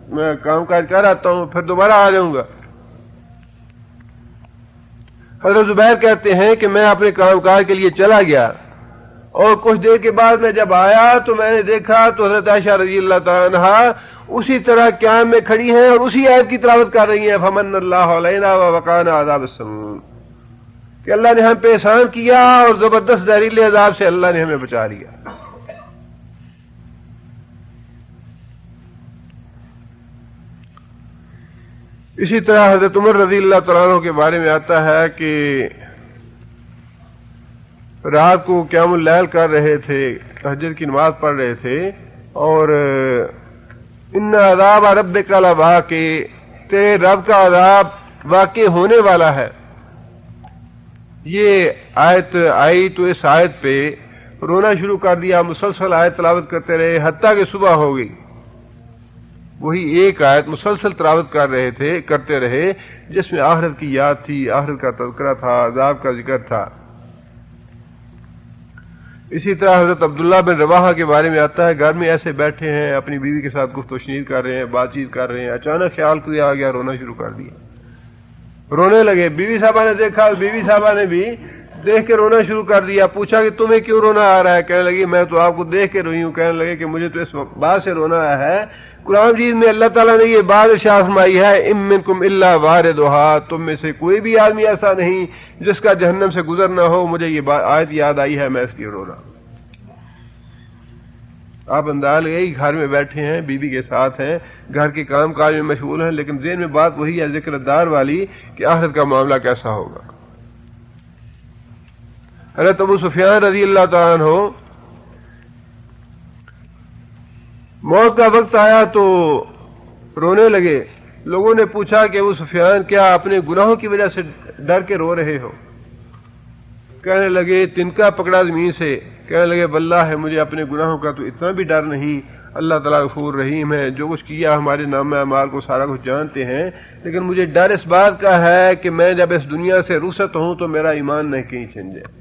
میں کام کاج کر آتا ہوں پھر دوبارہ آ جاؤں گا. حضرت زبیر کہتے ہیں کہ میں اپنے کام کاج کے لیے چلا گیا, اور کچھ دیر کے بعد میں جب آیا تو میں نے دیکھا تو حضرت عائشہ رضی اللہ تعالیٰ عنہا اسی طرح قیام میں کھڑی ہیں اور اسی آیت کی تلاوت کر رہی ہیں, فمن اللہ علینا ووقانا عذاب السموم, کہ اللہ نے ہم پہ احسان کیا اور زبردست زہریلے عذاب سے اللہ نے ہمیں بچا لیا. اسی طرح حضرت عمر رضی اللہ تعالیٰ عنہ کے بارے میں آتا ہے کہ رات کو قیام اللیل کر رہے تھے, تہجد کی نماز پڑھ رہے تھے, اور ان عذاب ربک لواقع, تیرے رب کا عذاب واقع ہونے والا ہے. یہ آیت آئی تو اس آیت پہ رونا شروع کر دیا, مسلسل آیت تلاوت کرتے رہے حتیٰ کہ صبح ہو گئی. وہی ایک آیت مسلسل تلاوت کرتے رہے جس میں آخرت کی یاد تھی, آخرت کا تذکرہ تھا, عذاب کا ذکر تھا. اسی طرح حضرت عبداللہ بن رواحہ کے بارے میں آتا ہے, گھر میں ایسے بیٹھے ہیں, اپنی بیوی کے ساتھ گفت و شنید کر رہے ہیں, بات چیت کر رہے ہیں, اچانک خیال کوئی آ گیا, رونا شروع کر دیا, رونے لگے. بیوی صاحبہ نے دیکھا, بیوی صاحبہ نے بھی دیکھ کے رونا شروع کر دیا. پوچھا کہ تمہیں کیوں رونا آ رہا ہے؟ کہنے لگی میں تو آپ کو دیکھ کے روئی ہوں. کہنے لگے کہ مجھے تو اس بات سے رونا آیا ہے, قرآن مجید میں اللہ تعالیٰ نے یہ بات ارشاد فرمائی ہے, ام منکم الا واردھا, تم میں سے کوئی بھی آدمی ایسا نہیں جس کا جہنم سے گزر نہ ہو. مجھے یہ آیت یاد آئی ہے, میں اس لیے رو رہا ہوں. آپ اندازہ لگائیے, گھر میں بیٹھے ہیں, بیوی کے ساتھ ہیں, گھر کے کام کاج میں مشغول ہیں, لیکن ذہن میں بات وہی ہے ذکر دار والی کہ آخرت کا معاملہ کیسا ہوگا. حضرت ابو سفیان رضی اللہ تعالیٰ عنہ, موت کا وقت آیا تو رونے لگے. لوگوں نے پوچھا کہ ابو سفیان کیا اپنے گناہوں کی وجہ سے ڈر کے رو رہے ہو؟ کہنے لگے تنکا پکڑا زمین سے, کہنے لگے واللہ ہے مجھے اپنے گناہوں کا تو اتنا بھی ڈر نہیں, اللہ تعالیٰ غفور رحیم ہے, جو کچھ کیا ہمارے نام اعمال کو سارا کچھ جانتے ہیں, لیکن مجھے ڈر اس بات کا ہے کہ میں جب اس دنیا سے رخصت ہوں تو میرا ایمان نہیں کہیں چھن جائے.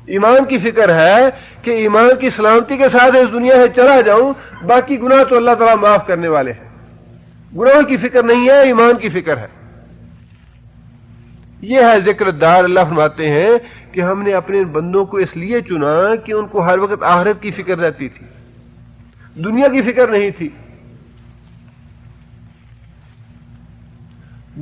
ایمان کی فکر ہے کہ ایمان کی سلامتی کے ساتھ اس دنیا سے چلا جاؤں, باقی گناہ تو اللہ تعالیٰ معاف کرنے والے ہیں. گناہ کی فکر نہیں ہے, ایمان کی فکر ہے. یہ ہے ذکر دار. اللہ فرماتے ہیں کہ ہم نے اپنے بندوں کو اس لیے چنا کہ ان کو ہر وقت آخرت کی فکر رہتی تھی, دنیا کی فکر نہیں تھی.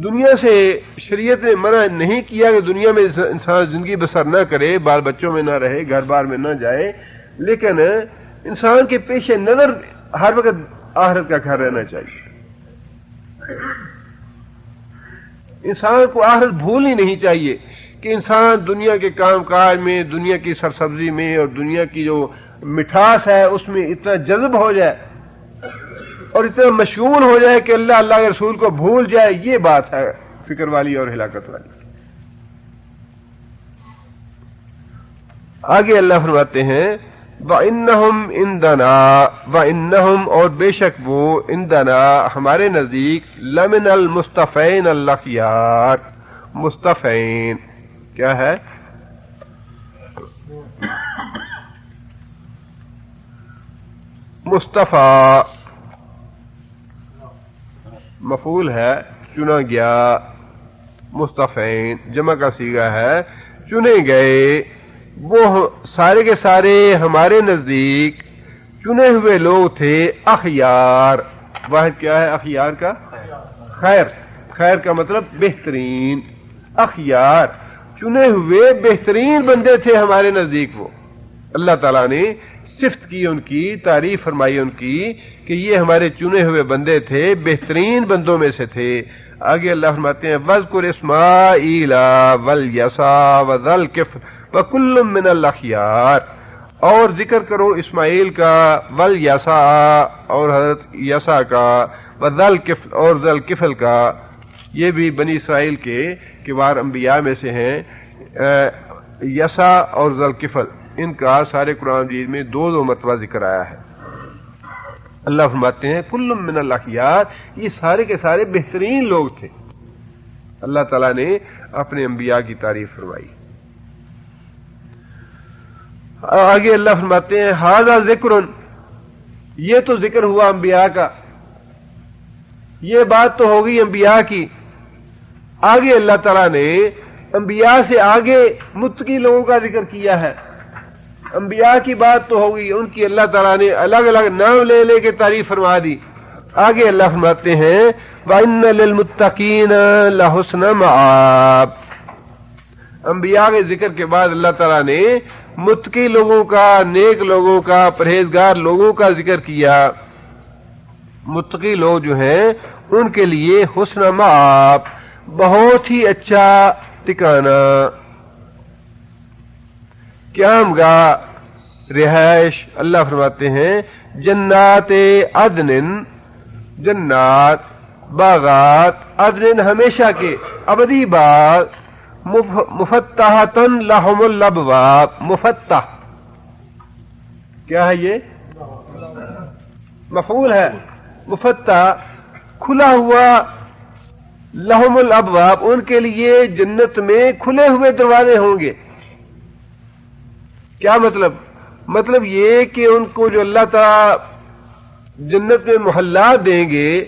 دنیا سے شریعت نے منع نہیں کیا کہ دنیا میں انسان زندگی بسر نہ کرے, بال بچوں میں نہ رہے, گھر بار میں نہ جائے, لیکن انسان کے پیش نظر ہر وقت آخرت کا گھر رہنا چاہیے. انسان کو آخرت بھولنی نہیں چاہیے کہ انسان دنیا کے کام کاج میں, دنیا کی سرسبزی میں اور دنیا کی جو مٹھاس ہے اس میں اتنا جذب ہو جائے اور اتنا مشغول ہو جائے کہ اللہ کے رسول کو بھول جائے. یہ بات ہے فکر والی اور ہلاکت والی. آگے اللہ فرماتے ہیں وَإِنَّهُمْ عِنْدَنَا وَإِنَّهُمْ اور بے شک وہ عندنا ہمارے نزدیک لمن المصطفین الاخیار. مصطفین کیا ہے؟ مصطفیٰ مفعول ہے چنا گیا، مصطفین جمع کا صیغہ ہے چنے گئے. وہ سارے کے سارے ہمارے نزدیک چنے ہوئے لوگ تھے. اخیار واحد کیا ہے اخیار کا؟ خیر. خیر کا مطلب بہترین. اخیار چنے ہوئے بہترین بندے تھے ہمارے نزدیک. وہ اللہ تعالیٰ نے صفت کی ان کی، تعریف فرمائی ان کی کہ یہ ہمارے چنے ہوئے بندے تھے، بہترین بندوں میں سے تھے. آگے اللہ فرماتے ہیں وَاذْكُرْ إِسْمَاعِيلَ وَالْيَسَعَ وَذَا الْكِفْلِ وَكُلٌّ مِّنَ الْأَخْيَارِ. اور ذکر کرو اسماعیل کا، والیسع اور حضرت یسع کا، وذا الکفل اور ذا الکفل کا. یہ بھی بنی اسرائیل کے کبار انبیاء میں سے ہیں. یسع اور ذا الکفل ان کا سارے قرآن مجید میں دو مرتبہ ذکر آیا ہے. اللہ فرماتے ہیں کل من الاخیار، یہ سارے کے سارے بہترین لوگ تھے. اللہ تعالیٰ نے اپنے انبیاء کی تعریف فرمائی. آگے اللہ فرماتے ہیں ھذا ذکر، یہ تو ذکر ہوا انبیاء کا، یہ بات تو ہوگی انبیاء کی. آگے اللہ تعالیٰ نے انبیاء سے آگے متقی لوگوں کا ذکر کیا ہے. انبیاء کی بات تو ہوگی، ان کی اللہ تعالیٰ نے الگ الگ نام لے لے کے تعریف فرما دی. آگے اللہ فرماتے ہیں وَإِنَّ لِلْمُتَّقِينَ لَحُسْنَ مَآب. انبیاء کے ذکر کے بعد اللہ تعالیٰ نے متقی لوگوں کا، نیک لوگوں کا، پرہیزگار لوگوں کا ذکر کیا. متقی لوگ جو ہیں ان کے لیے حسن مآب، بہت ہی اچھا ٹھکانہ، قیام گاہ، رہائش. اللہ فرماتے ہیں جنات عدن، جنات باغات، عدن ہمیشہ کے، ابدی باغ، مفتحۃ لہم الابواب. مفتح کیا ہے؟ یہ مفعول ہے. مفتح کھلا ہوا، لہم الابواب ان کے لیے جنت میں کھلے ہوئے دروازے ہوں گے. کیا مطلب؟ مطلب یہ کہ ان کو جو اللہ تعالیٰ جنت میں محلات دیں گے،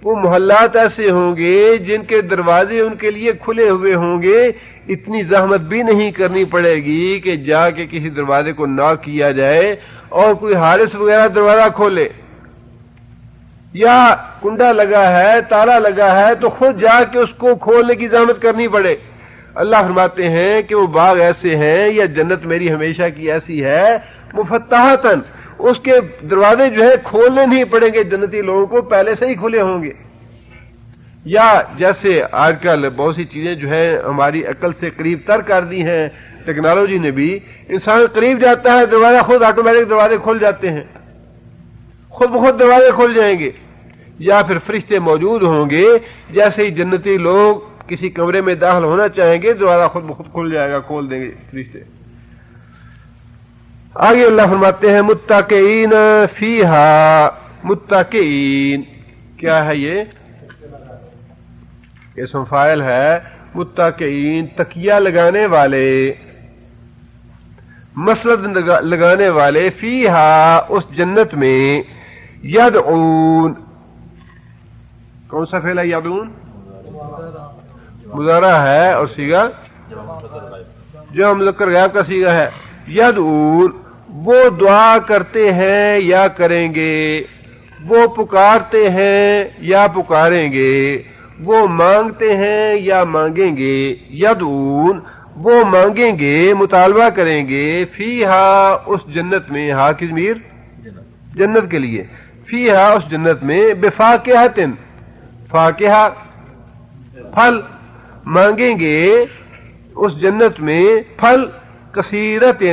وہ محلات ایسے ہوں گے جن کے دروازے ان کے لیے کھلے ہوئے ہوں گے. اتنی زحمت بھی نہیں کرنی پڑے گی کہ جا کے کسی دروازے کو ناک کیا جائے اور کوئی حارس وغیرہ دروازہ کھولے، یا کنڈا لگا ہے، تالا لگا ہے تو خود جا کے اس کو کھولنے کی زحمت کرنی پڑے. اللہ فرماتے ہیں کہ وہ باغ ایسے ہیں، یا جنت میری ہمیشہ کی ایسی ہے مفتحتن، اس کے دروازے جو ہے کھولنے نہیں پڑیں گے جنتی لوگوں کو، پہلے سے ہی کھلے ہوں گے. یا جیسے آج کل بہت سی چیزیں جو ہے ہماری عقل سے قریب تر کر دی ہیں ٹیکنالوجی نے بھی، انسان قریب جاتا ہے دروازہ خود آٹومیٹک دروازے کھل جاتے ہیں، خود بخود دروازے کھل جائیں گے. یا پھر فرشتے موجود ہوں گے، جیسے ہی جنتی لوگ کسی کمرے میں داخل ہونا چاہیں گے دروازہ خود بخود کھل جائے گا، کھول دیں گے فرشتے. آگے اللہ فرماتے ہیں متکئین فیہا. متکئین کیا ہے؟ یہ اسم فاعل ہے. متکئین تکیہ لگانے والے، مسند لگانے والے، فیہا اس جنت میں، یدعون کون سا فعل ہے؟ یدعون مضارع ہے اور صیغہ جو مذکر غائب کا صیغہ ہے. یدعون وہ دعا کرتے ہیں یا کریں گے، وہ پکارتے ہیں یا پکاریں گے، وہ مانگتے ہیں یا مانگیں گے. یدعون وہ مانگیں گے، مطالبہ کریں گے، فیہا اس جنت میں، ہا کی ضمیر جنت کے لیے، فیہا اس جنت میں، بفاکہۃ فاکہہ پھل، مانگیں گے اس جنت میں پھل، کثیرت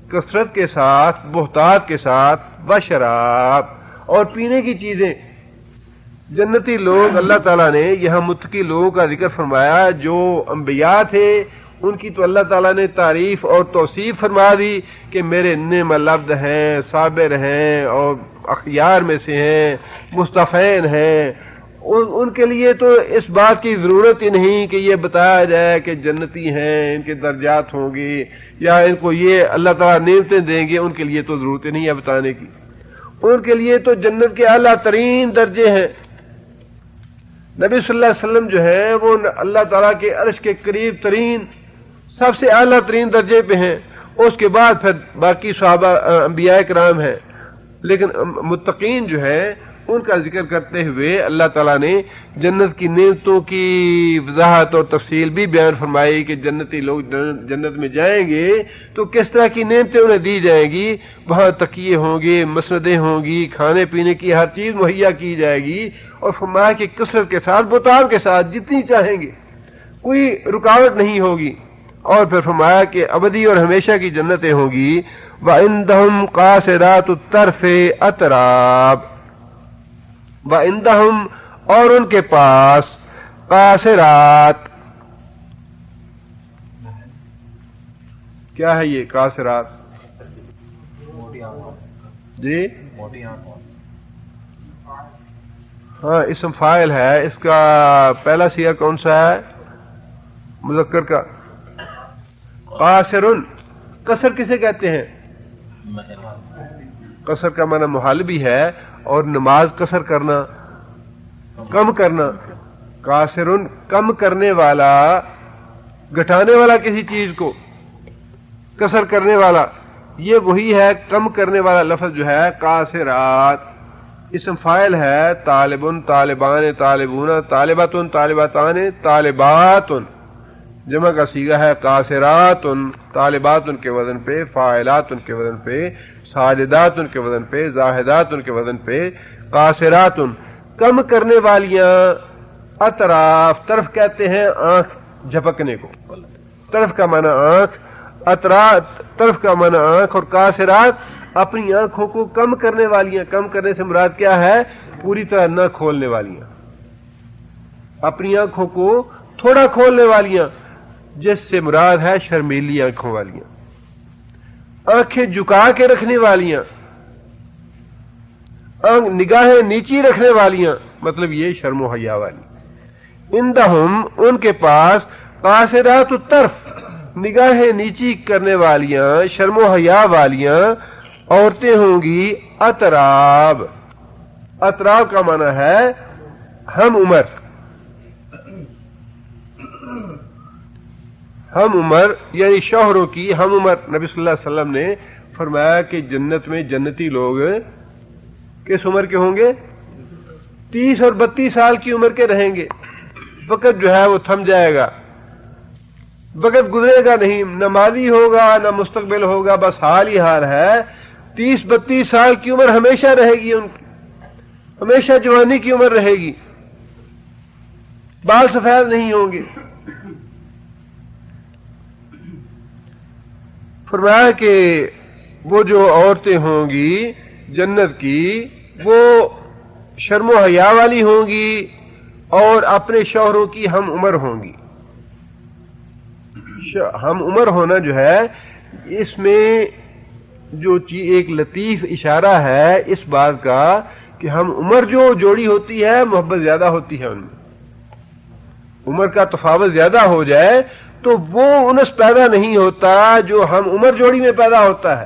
کثرت کے ساتھ، بہتات کے ساتھ، وشراب اور پینے کی چیزیں. جنتی لوگ اللہ تعالیٰ نے یہاں متقی لوگوں کا ذکر فرمایا جو انبیاء تھے، ان کی تو اللہ تعالیٰ نے تعریف اور توصیف فرما دی کہ میرے نعم العبد ہیں، صابر ہیں اور اخیار میں سے ہیں، مصطفین ہیں. ان کے لیے تو اس بات کی ضرورت ہی نہیں کہ یہ بتایا جائے کہ جنتی ہیں، ان کے درجات ہوں گے یا ان کو یہ اللہ تعالیٰ نعمتیں دیں گے. ان کے لیے تو ضرورت ہی نہیں ہے بتانے کی. ان کے لیے تو جنت کے اعلیٰ ترین درجے ہیں. نبی صلی اللہ علیہ وسلم جو ہیں وہ اللہ تعالیٰ کے عرش کے قریب ترین سب سے اعلیٰ ترین درجے پہ ہیں. اس کے بعد پھر باقی صحابہ انبیاء کرام ہیں. لیکن متقین جو ہیں ان کا ذکر کرتے ہوئے اللہ تعالیٰ نے جنت کی نعمتوں کی وضاحت اور تفصیل بھی بیان فرمائی کہ جنتی لوگ جنت میں جائیں گے تو کس طرح کی نعمتیں انہیں دی جائیں گی. وہاں تکیے ہوں گے، مسندیں ہوں گی، کھانے پینے کی ہر چیز مہیا کی جائے گی. اور فرمایا کہ کثرت کے ساتھ، بطال کے ساتھ، جتنی چاہیں گے، کوئی رکاوٹ نہیں ہوگی. اور پھر فرمایا کہ ابدی اور ہمیشہ کی جنتیں ہوں گی. وَعِندَهُمْ قَاصِرَاتُ الطَّرْفِ أَتْرَابٌ، وَعِندَهُمْ اور ان کے پاس قاصرات. کیا ہے یہ قاصرات؟ جی ہاں، اسم فاعل ہے. اس کا پہلا صیغہ کون سا ہے مذکر کا؟ قاصرن. قصر کسے کہتے ہیں؟ قصر کا معنی محل بھی ہے اور نماز قصر کرنا، کم کرنا. قاصرن کم کرنے والا، گھٹانے والا کسی چیز کو، قصر کرنے والا. یہ وہی ہے کم کرنے والا لفظ جو ہے قاصرات. اسم فاعل ہے طالبن، طالبان، طالبون، طالباتن، طالباتان، طالبات. جمع کا صیغہ ہے قاصرات. طالبات ان کے وزن پہ، فاعلات ان کے وزن پہ، ساجدات ان کے وزن پہ، زاہدات ان کے وزن پہ. قاصرات کم کرنے والیاں. اطراف، طرف کہتے ہیں آنکھ جھپکنے کو. طرف کا معنی آنکھ، اطراف طرف کا معنی آنکھ. اور قاصرات اپنی آنکھوں کو کم کرنے والیاں. کم کرنے سے مراد کیا ہے؟ پوری طرح نہ کھولنے والیاں. اپنی آنکھوں کو تھوڑا کھولنے والیاں، جس سے مراد ہے شرمیلی آنکھوں والیاں. آنکھیں جھکا کے رکھنے والیاں، نگاہیں نیچی رکھنے والیاں، مطلب یہ شرم و حیا والی. عندہم ان کے پاس قاصرات الطرف، نگاہیں نیچی کرنے والیاں، شرم و حیا والیاں عورتیں ہوں گی. اطراب، اطراب کا معنی ہے ہم عمر. ہم عمر یعنی شوہروں کی ہم عمر. نبی صلی اللہ علیہ وسلم نے فرمایا کہ جنت میں جنتی لوگ کس عمر کے ہوں گے؟ 30 اور 32 سال کی عمر کے رہیں گے. وقت جو ہے وہ تھم جائے گا، وقت گزرے گا نہیں، نہ ماضی ہوگا نہ مستقبل ہوگا، بس حال ہی حال ہے. 30-32 سال کی عمر ہمیشہ رہے گی ان کی، ہمیشہ جوانی کی عمر رہے گی. بال سفید نہیں ہوں گے. فرمایا کہ وہ جو عورتیں ہوں گی جنت کی وہ شرم و حیا والی ہوں گی اور اپنے شوہروں کی ہم عمر ہوں گی. ہم عمر ہونا جو ہے اس میں جو ایک لطیف اشارہ ہے اس بات کا کہ ہم عمر جو جوڑی ہوتی ہے محبت زیادہ ہوتی ہے ان میں. عمر کا تفاوت زیادہ ہو جائے تو وہ انس پیدا نہیں ہوتا جو ہم عمر جوڑی میں پیدا ہوتا ہے.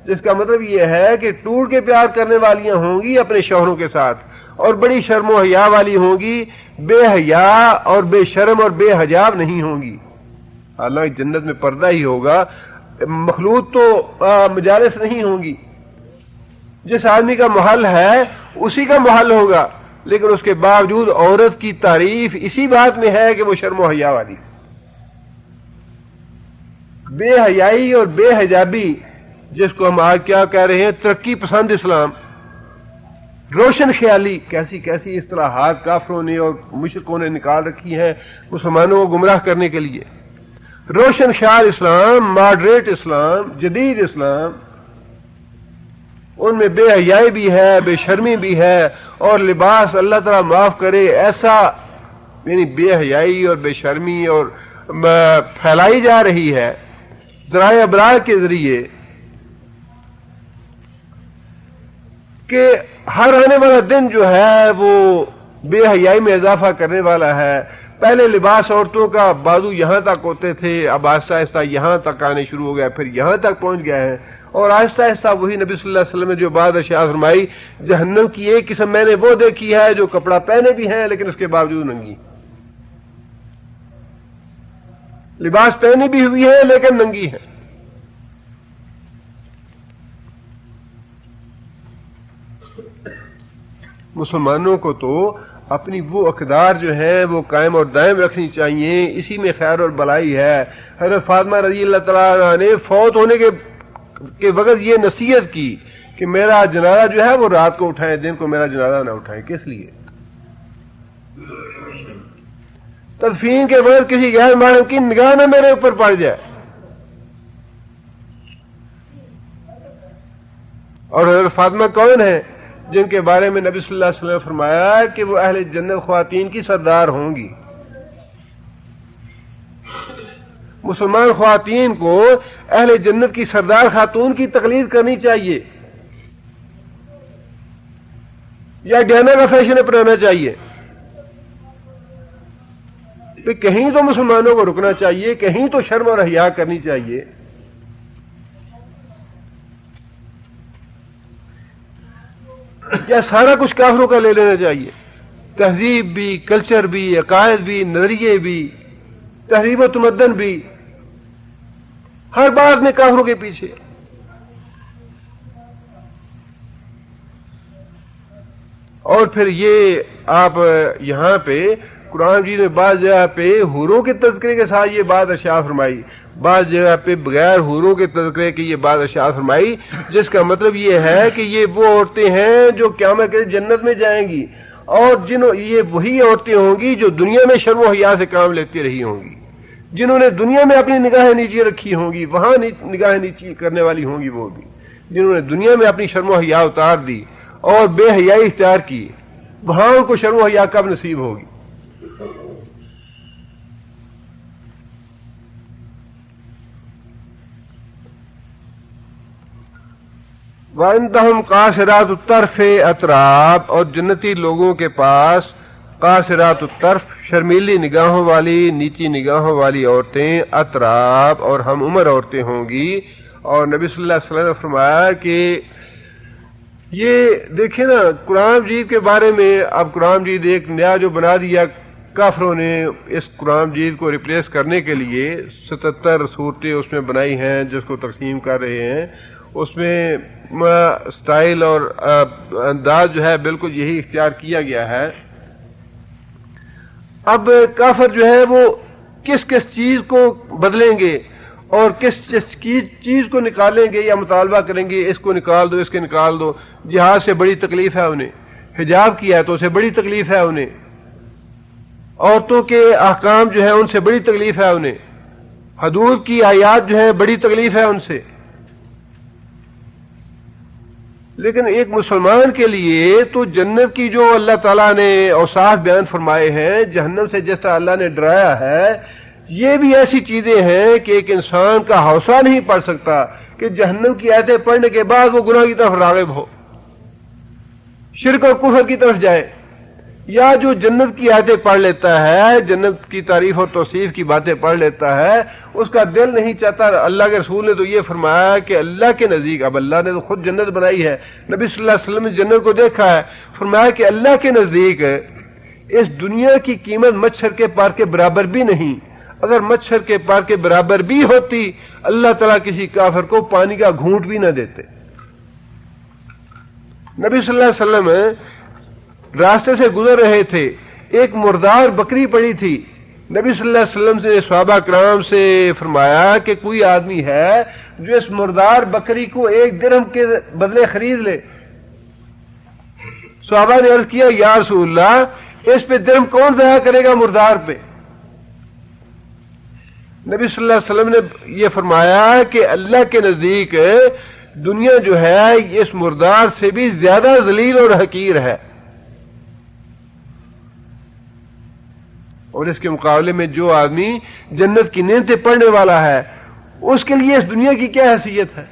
جس کا مطلب یہ ہے کہ ٹوٹ کے پیار کرنے والیاں ہوں گی اپنے شوہروں کے ساتھ اور بڑی شرم و حیا والی ہوں گی، بے حیا اور بے شرم اور بے حجاب نہیں ہوں گی. حالانکہ جنت میں پردہ ہی ہوگا، مخلوط تو مجالس نہیں ہوں گی. جس آدمی کا محل ہے اسی کا محل ہوگا، لیکن اس کے باوجود عورت کی تعریف اسی بات میں ہے کہ وہ شرم و حیا والی. بے حیائی اور بے حجابی، جس کو ہم آج کیا کہہ رہے ہیں ترقی پسند اسلام، روشن خیالی، کیسی کیسی اصطلاحات کافروں نے اور مشرکوں نے نکال رکھی ہیں مسلمانوں کو گمراہ کرنے کے لیے. روشن خیال اسلام، ماڈریٹ اسلام، جدید اسلام، ان میں بے حیائی بھی ہے، بے شرمی بھی ہے، اور لباس اللہ تعالیٰ معاف کرے ایسا، یعنی بے حیائی اور بے شرمی اور پھیلائی جا رہی ہے ذرائع ابلاغ کے ذریعے کہ ہر آنے والا دن جو ہے وہ بے حیائی میں اضافہ کرنے والا ہے. پہلے لباس عورتوں کا بازو یہاں تک ہوتے تھے، اب آہستہ آہستہ یہاں تک آنے شروع ہو گیا، پھر یہاں تک پہنچ گئے ہیں. اور آہستہ آہستہ وہی نبی صلی اللہ علیہ وسلم نے جو بات ارشاد فرمائی، جہنم کی ایک قسم میں نے وہ دیکھی ہے جو کپڑا پہنے بھی ہیں لیکن اس کے باوجود ننگی، لباس پہنی بھی ہوئی ہے لیکن ننگی ہے. مسلمانوں کو تو اپنی وہ اقدار جو ہیں وہ قائم اور دائم رکھنی چاہیے، اسی میں خیر اور بلائی ہے. حضرت فاطمہ رضی اللہ تعالیٰ عنہ نے فوت ہونے کے وقت یہ نصیحت کی کہ میرا جنازہ جو ہے وہ رات کو اٹھائیں، دن کو میرا جنازہ نہ اٹھائیں. کس لیے؟ تدفین کے وقت کسی غیر محرم کی نگاہ نہ میرے اوپر پڑ جائے. اور حضرت فاطمہ کون ہے جن کے بارے میں نبی صلی اللہ علیہ وسلم نے فرمایا کہ وہ اہل جنت خواتین کی سردار ہوں گی. مسلمان خواتین کو اہل جنت کی سردار خاتون کی تقلید کرنی چاہیے یا گہنا کا فیشن اپنانا چاہیے؟ تو کہیں تو مسلمانوں کو رکنا چاہیے، کہیں تو شرم اور حیا کرنی چاہیے. یا سارا کچھ کافروں کا لے لینا چاہیے؟ تہذیب بھی، کلچر بھی، عقائد بھی، نظریے بھی، تہذیب و تمدن بھی، ہر بات میں کافروں کے پیچھے. اور پھر یہ آپ یہاں پہ قرآن جی نے بعض جگہ پہ حوروں کے تذکرے کے ساتھ یہ بات ارشاد فرمائی، بعض جگہ پہ بغیر حوروں کے تذکرے کی یہ بات ارشاد فرمائی، جس کا مطلب یہ ہے کہ یہ وہ عورتیں ہیں جو قیامت کے جنت میں جائیں گی، اور یہ وہی عورتیں ہوں گی جو دنیا میں شرم و حیا سے کام لیتی رہی ہوں گی، جنہوں نے دنیا میں اپنی نگاہیں نیچے رکھی ہوں گی، وہاں نگاہیں نیچی کرنے والی ہوں گی وہ بھی، جنہوں نے دنیا میں اپنی شرم و حیا اتار دی اور بے حیائی اختیار کی، وہاں ان کو شرم و حیا کب نصیب ہوگی؟ وَعِندَهُمْ قَاصِرَاتُ الطَّرْفِ اطراف، اور جنتی لوگوں کے پاس قاصرات الطرف شرمیلی نگاہوں والی، نیچی نگاہوں والی عورتیں اطراف اور ہم عمر عورتیں ہوں گی. اور نبی صلی اللہ علیہ وسلم نے فرمایا کہ یہ دیکھیں نا قرآن مجید کے بارے میں، اب قرآن مجید ایک نیا جو بنا دیا کافروں نے، اس قرآن مجید کو ریپلیس کرنے کے لیے 77 صورتیں اس میں بنائی ہیں جس کو تقسیم کر رہے ہیں. اس میں سٹائل اور انداز جو ہے بالکل یہی اختیار کیا گیا ہے. اب کافر جو ہے وہ کس کس چیز کو بدلیں گے اور کس چیز کو نکالیں گے یا مطالبہ کریں گے، اس کو نکال دو، اس کے نکال دو. جہاد سے بڑی تکلیف ہے انہیں، حجاب کیا ہے تو اسے بڑی تکلیف ہے انہیں، عورتوں کے احکام جو ہے ان سے بڑی تکلیف ہے انہیں، حدود کی آیات جو ہے بڑی تکلیف ہے ان سے. لیکن ایک مسلمان کے لیے تو جنت کی جو اللہ تعالیٰ نے اوصاف بیان فرمائے ہیں، جہنم سے جس طرح اللہ نے ڈرایا ہے، یہ بھی ایسی چیزیں ہیں کہ ایک انسان کا حوصلہ نہیں پڑ سکتا کہ جہنم کی آیتیں پڑھنے کے بعد وہ گناہ کی طرف راغب ہو، شرک اور کفر کی طرف جائے. یا جو جنت کی آیتیں پڑھ لیتا ہے، جنت کی تعریف اور توصیف کی باتیں پڑھ لیتا ہے، اس کا دل نہیں چاہتا. اللہ کے رسول نے تو یہ فرمایا کہ اللہ کے نزدیک، اب اللہ نے تو خود جنت بنائی ہے، نبی صلی اللہ علیہ وسلم نے جنت کو دیکھا ہے، فرمایا کہ اللہ کے نزدیک اس دنیا کی قیمت مچھر کے پار کے برابر بھی نہیں. اگر مچھر کے پار کے برابر بھی ہوتی، اللہ تعالیٰ کسی کافر کو پانی کا گھونٹ بھی نہ دیتے. نبی صلی اللہ علیہ وسلم راستے سے گزر رہے تھے، ایک مردار بکری پڑی تھی. نبی صلی اللہ علیہ وسلم نے صحابہ کرام سے فرمایا کہ کوئی آدمی ہے جو اس مردار بکری کو 1 درہم کے بدلے خرید لے. صحابہ نے عرض کیا یا رسول اللہ، اس پہ درہم کون ضائع کرے گا مردار پہ؟ نبی صلی اللہ علیہ وسلم نے یہ فرمایا کہ اللہ کے نزدیک دنیا جو ہے اس مردار سے بھی زیادہ ذلیل اور حقیر ہے. اور اس کے مقابلے میں جو آدمی جنت کی نعمتیں پڑھنے والا ہے اس کے لیے اس دنیا کی کیا حیثیت ہے؟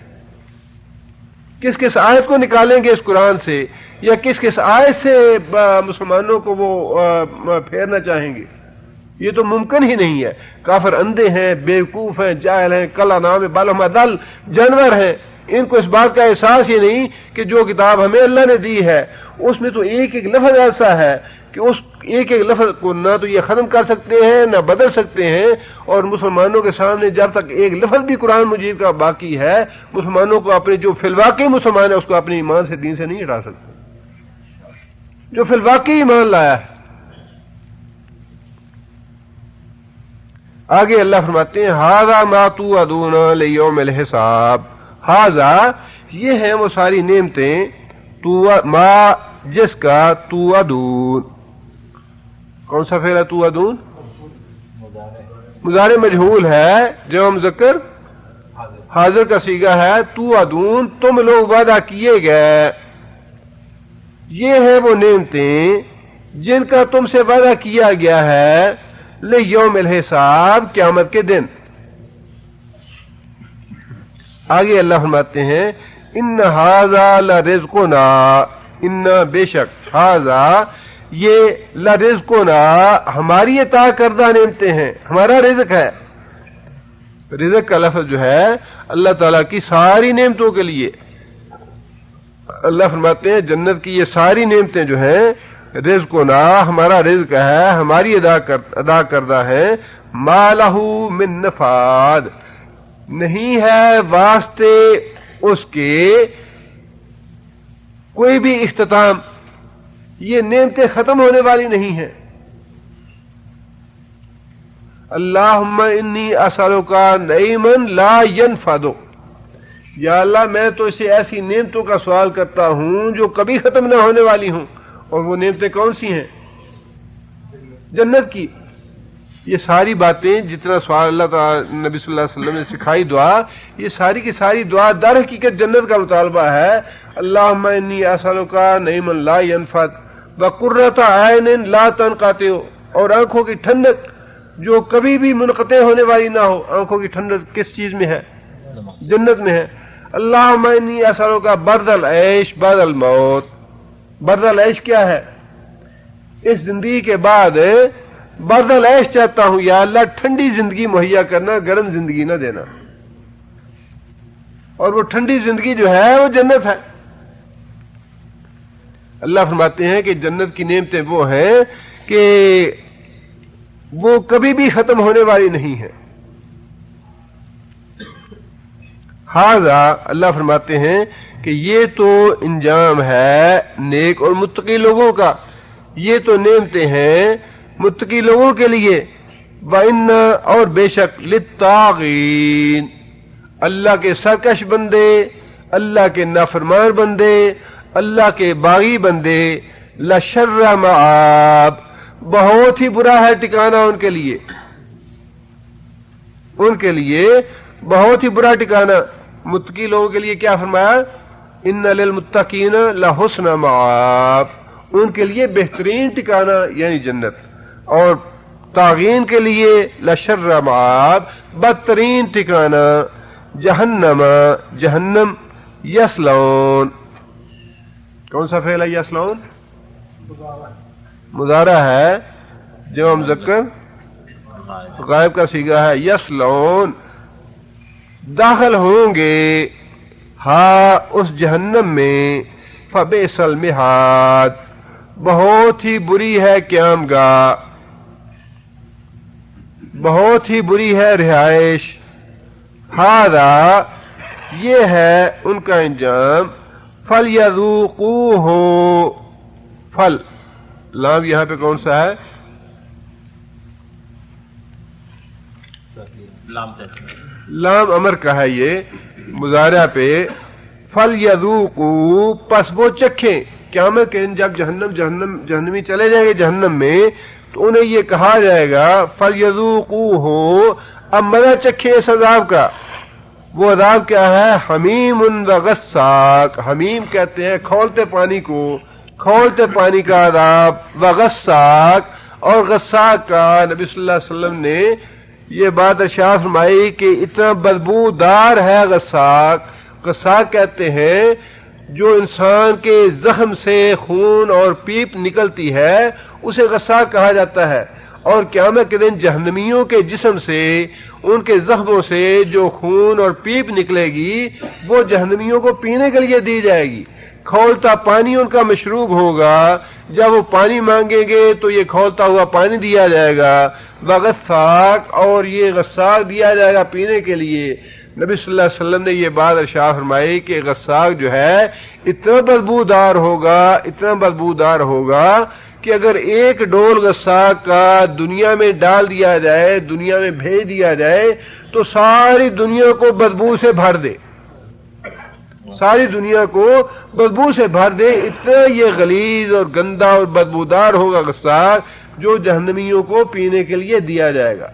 کس کس آیت کو نکالیں گے اس قرآن سے، یا کس کس آیت سے مسلمانوں کو وہ پھیرنا چاہیں گے؟ یہ تو ممکن ہی نہیں ہے. کافر اندھے ہیں، بیوقوف ہیں، جاہل ہیں، کلا نام بالہم اضل، جانور ہیں. ان کو اس بات کا احساس ہی نہیں کہ جو کتاب ہمیں اللہ نے دی ہے اس میں تو ایک ایک لفظ ایسا ہے کہ اس ایک ایک لفظ کو نہ تو یہ ختم کر سکتے ہیں نہ بدل سکتے ہیں. اور مسلمانوں کے سامنے جب تک ایک لفظ بھی قرآن مجید کا باقی ہے، مسلمانوں کو اپنے جو فی الواقع مسلمان ہے اس کو اپنے ایمان سے، دین سے نہیں ہٹا سکتے. جو فی الواقع ایمان لایا ہے. آگے اللہ فرماتے ہیں ھذا ما توعدون لیوم الحساب. ھذا یہ ہیں وہ ساری نعمتیں، ما جس کا توعدون. کون سا فعل ہے توعدون؟ مضارع مجہول ہے، جو مذکر حاضر کا صیغہ ہے. توعدون تم لوگ وعدہ کیے گئے. یہ ہیں وہ نعمتیں جن کا تم سے وعدہ کیا گیا ہے لیوم الحساب، قیامت کے دن. آگے اللہ فرماتے ہیں ان ھذا لرزقنا، ان بے شک ھذا یہ لرزقنا ہماری عطا کردہ نعمتیں ہیں، ہمارا رزق ہے. رزق کا لفظ جو ہے اللہ تعالیٰ کی ساری نعمتوں کے لیے. اللہ فرماتے ہیں جنت کی یہ ساری نعمتیں جو ہیں رزقنا ہمارا رزق ہے، ہماری ادا کردہ ہے. ما لہ من نفاد، نہیں ہے واسطے اس کے کوئی بھی اختتام. یہ نعمتیں ختم ہونے والی نہیں ہیں. اللہم انی اسألک نعیما لا ینفد، یا اللہ میں تو اسے ایسی نعمتوں کا سوال کرتا ہوں جو کبھی ختم نہ ہونے والی ہوں. اور وہ نعمتیں کون سی ہیں؟ جنت کی. یہ ساری باتیں جتنا سوال اللہ تعالی نبی صلی اللہ علیہ وسلم نے سکھائی دعا، یہ ساری کی ساری دعا در حقیقت جنت کا مطالبہ ہے. اللہم انی اسألک نعیما لا ینفد وقرۃ عین لا تنقطع، اور آنکھوں کی ٹھنڈک جو کبھی بھی منقطع ہونے والی نہ ہو. آنکھوں کی ٹھنڈک کس چیز میں ہے؟ جنت میں ہے. اللہم انی اسألک برد العیش بعد الموت. برد العیش کیا ہے؟ اس زندگی کے بعد برد العیش چاہتا ہوں یا اللہ، ٹھنڈی زندگی مہیا کرنا، گرم زندگی نہ دینا. اور وہ ٹھنڈی زندگی جو ہے وہ جنت ہے. اللہ فرماتے ہیں کہ جنت کی نعمتیں وہ ہیں کہ وہ کبھی بھی ختم ہونے والی نہیں ہیں. ھذا اللہ فرماتے ہیں کہ یہ تو انجام ہے نیک اور متقی لوگوں کا، یہ تو نعمتیں ہیں متقی لوگوں کے لیے. وَإِنَّ اور بے شک لِلطَّاغِينَ، اللہ کے سرکش بندے، اللہ کے نافرمان بندے، اللہ کے باغی بندے، لَشَرَّ مَآب، بہت ہی برا ہے ٹھکانہ ان کے لیے. ان کے لیے بہت ہی برا ٹھکانہ. متقی لوگوں کے لیے کیا فرمایا؟ ان للمتقین لحسن مآب، ان کے لیے بہترین ٹھکانہ یعنی جنت. اور طاغین کے لیے لشر مآب، بدترین ٹھکانہ جہنم، جہنم. یسلون، کون سا فعل ہے یسلون؟ مضارع ہے، جو مذکر غائب کا صیغہ ہے. یسلون داخل ہوں گے، ہاں اس جہنم میں. فبئس المہاد، بہت ہی بری ہے قیام گاہ، بہت ہی بری ہے رہائش. ھذا یہ ہے ان کا انجام. فلیذوقوہ، فل لام یہاں پہ کون سا ہے؟ لام امر کا ہے، یہ مضارع پہ. فلیذوقوا، پس وہ چکھیں. قیامت کے دن جب جہنمی چلے جائیں گے جہنم میں تو انہیں یہ کہا جائے گا فلیذوقوہ، اب مزہ چکھیں اس عذاب کا. وہ عذاب کیا ہے؟ حمیم وغساق. حمیم کہتے ہیں کھولتے پانی کو، کھولتے پانی کا عذاب. وغساق، اور غساق کا نبی صلی اللہ علیہ وسلم نے یہ بات ارشاد فرمائی کہ اتنا بدبودار ہے غساق. غساق کہتے ہیں جو انسان کے زخم سے خون اور پیپ نکلتی ہے اسے غساق کہا جاتا ہے. اور قیامت کے دن جہنمیوں کے جسم سے ان کے زخموں سے جو خون اور پیپ نکلے گی وہ جہنمیوں کو پینے کے لیے دی جائے گی. کھولتا پانی ان کا مشروب ہوگا. جب وہ پانی مانگیں گے تو یہ کھولتا ہوا پانی دیا جائے گا بغساق، اور یہ غساق دیا جائے گا پینے کے لیے. نبی صلی اللہ علیہ وسلم نے یہ بات ارشاد فرمائی کہ غساق جو ہے اتنا بدبودار ہوگا، اتنا بدبودار ہوگا کہ اگر ایک ڈول غساق کا دنیا میں ڈال دیا جائے، دنیا میں بھیج دیا جائے تو ساری دنیا کو بدبو سے بھر دے، ساری دنیا کو بدبو سے بھر دے. اتنا یہ غلیظ اور گندا اور بدبودار ہوگا غساق جو جہنمیوں کو پینے کے لیے دیا جائے گا.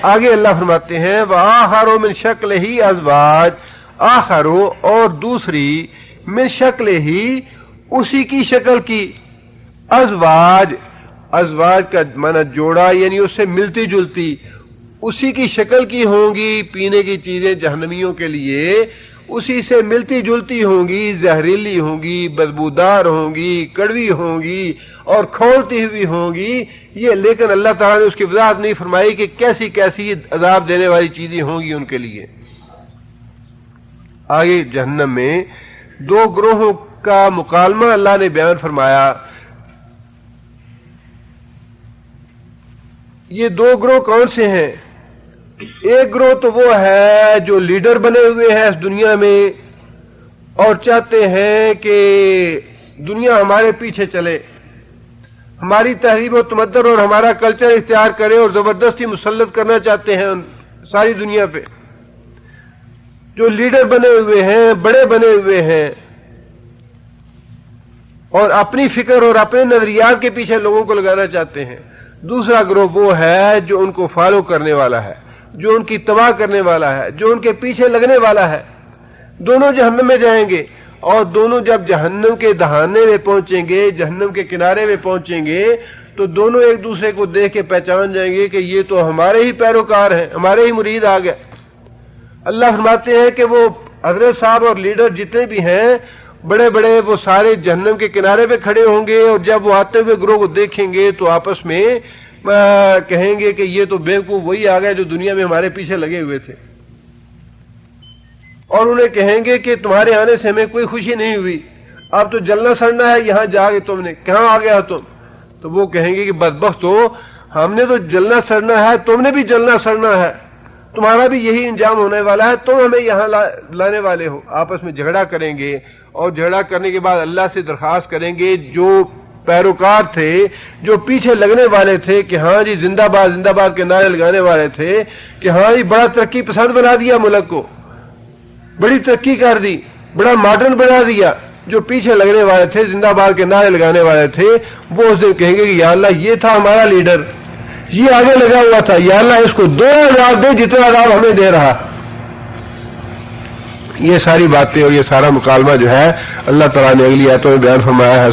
آگے اللہ فرماتے ہیں وآخر من شکلہ ازواج، آخر اور دوسری، من شکل ہی اسی کی شکل کی، ازواج، ازواج کا معنی جوڑا یعنی اس سے ملتی جلتی، اسی کی شکل کی ہوں گی پینے کی چیزیں جہنمیوں کے لیے، اسی سے ملتی جلتی ہوں گی، زہریلی ہوں گی، بدبودار ہوں گی، کڑوی ہوں گی اور کھولتی ہوئی ہوں گی. یہ لیکن اللہ تعالیٰ نے اس کی وضاحت نہیں فرمائی کہ کیسی کیسی عذاب دینے والی چیزیں ہوں گی ان کے لیے. آگے جہنم میں دو گروہوں کا مکالمہ اللہ نے بیان فرمایا. یہ دو گروہ کون سے ہیں؟ ایک گروہ تو وہ ہے جو لیڈر بنے ہوئے ہیں اس دنیا میں اور چاہتے ہیں کہ دنیا ہمارے پیچھے چلے، ہماری تہذیب و تمدن اور ہمارا کلچر اختیار کرے اور زبردستی مسلط کرنا چاہتے ہیں ساری دنیا پہ. جو لیڈر بنے ہوئے ہیں، بڑے بنے ہوئے ہیں اور اپنی فکر اور اپنے نظریات کے پیچھے لوگوں کو لگانا چاہتے ہیں. دوسرا گروہ وہ ہے جو ان کو فالو کرنے والا ہے، جو ان کی تباہ کرنے والا ہے، جو ان کے پیچھے لگنے والا ہے. دونوں جہنم میں جائیں گے اور دونوں جب جہنم کے دہانے میں پہنچیں گے، جہنم کے کنارے میں پہنچیں گے تو دونوں ایک دوسرے کو دیکھ کے پہچان جائیں گے کہ یہ تو ہمارے ہی پیروکار ہیں، ہمارے ہی مرید آ گئے. اللہ فرماتے ہیں کہ وہ حضرت صاحب اور لیڈر جتنے بھی ہیں بڑے بڑے وہ سارے جہنم کے کنارے پہ کھڑے ہوں گے اور جب وہ آتے ہوئے گروہ کو دیکھیں گے تو آپس میں کہیں گے کہ یہ تو بیوقوف وہی آ گئے جو دنیا میں ہمارے پیچھے لگے ہوئے تھے. اور انہیں کہیں گے کہ تمہارے آنے سے ہمیں کوئی خوشی نہیں ہوئی، اب تو جلنا سڑنا ہے، یہاں جا کے تم نے کہاں آ گیا تم؟ تو وہ کہیں گے کہ بدبختو، ہم نے تو جلنا سڑنا ہے، تم نے بھی جلنا سڑنا ہے، تمہارا بھی یہی انجام ہونے والا ہے، تم ہمیں یہاں لانے والے ہو. آپس میں جھگڑا کریں گے اور جھگڑا کرنے کے بعد اللہ سے درخواست کریں گے جو پیروکار تھے، جو پیچھے لگنے والے تھے کہ ہاں جی زندہ باد کے نعرے لگانے والے تھے کہ ہاں جی بڑا ترقی پسند بنا دیا ملک کو، بڑی ترقی کر دی، بڑا ماڈرن بنا دیا. جو پیچھے لگنے والے تھے، زندہ باد کے نعرے لگانے والے تھے، وہ اس دن کہیں گے کہ یا اللہ یہ تھا ہمارا لیڈر، یہ آگے لگا ہوا تھا، یا اللہ اس کو 2 عذاب دے جتنا عذاب ہمیں دے رہا. یہ ساری باتیں اور یہ سارا مکالمہ جو ہے اللہ تعالیٰ نے اگلی آیتوں میں بیان فرمایا ہے.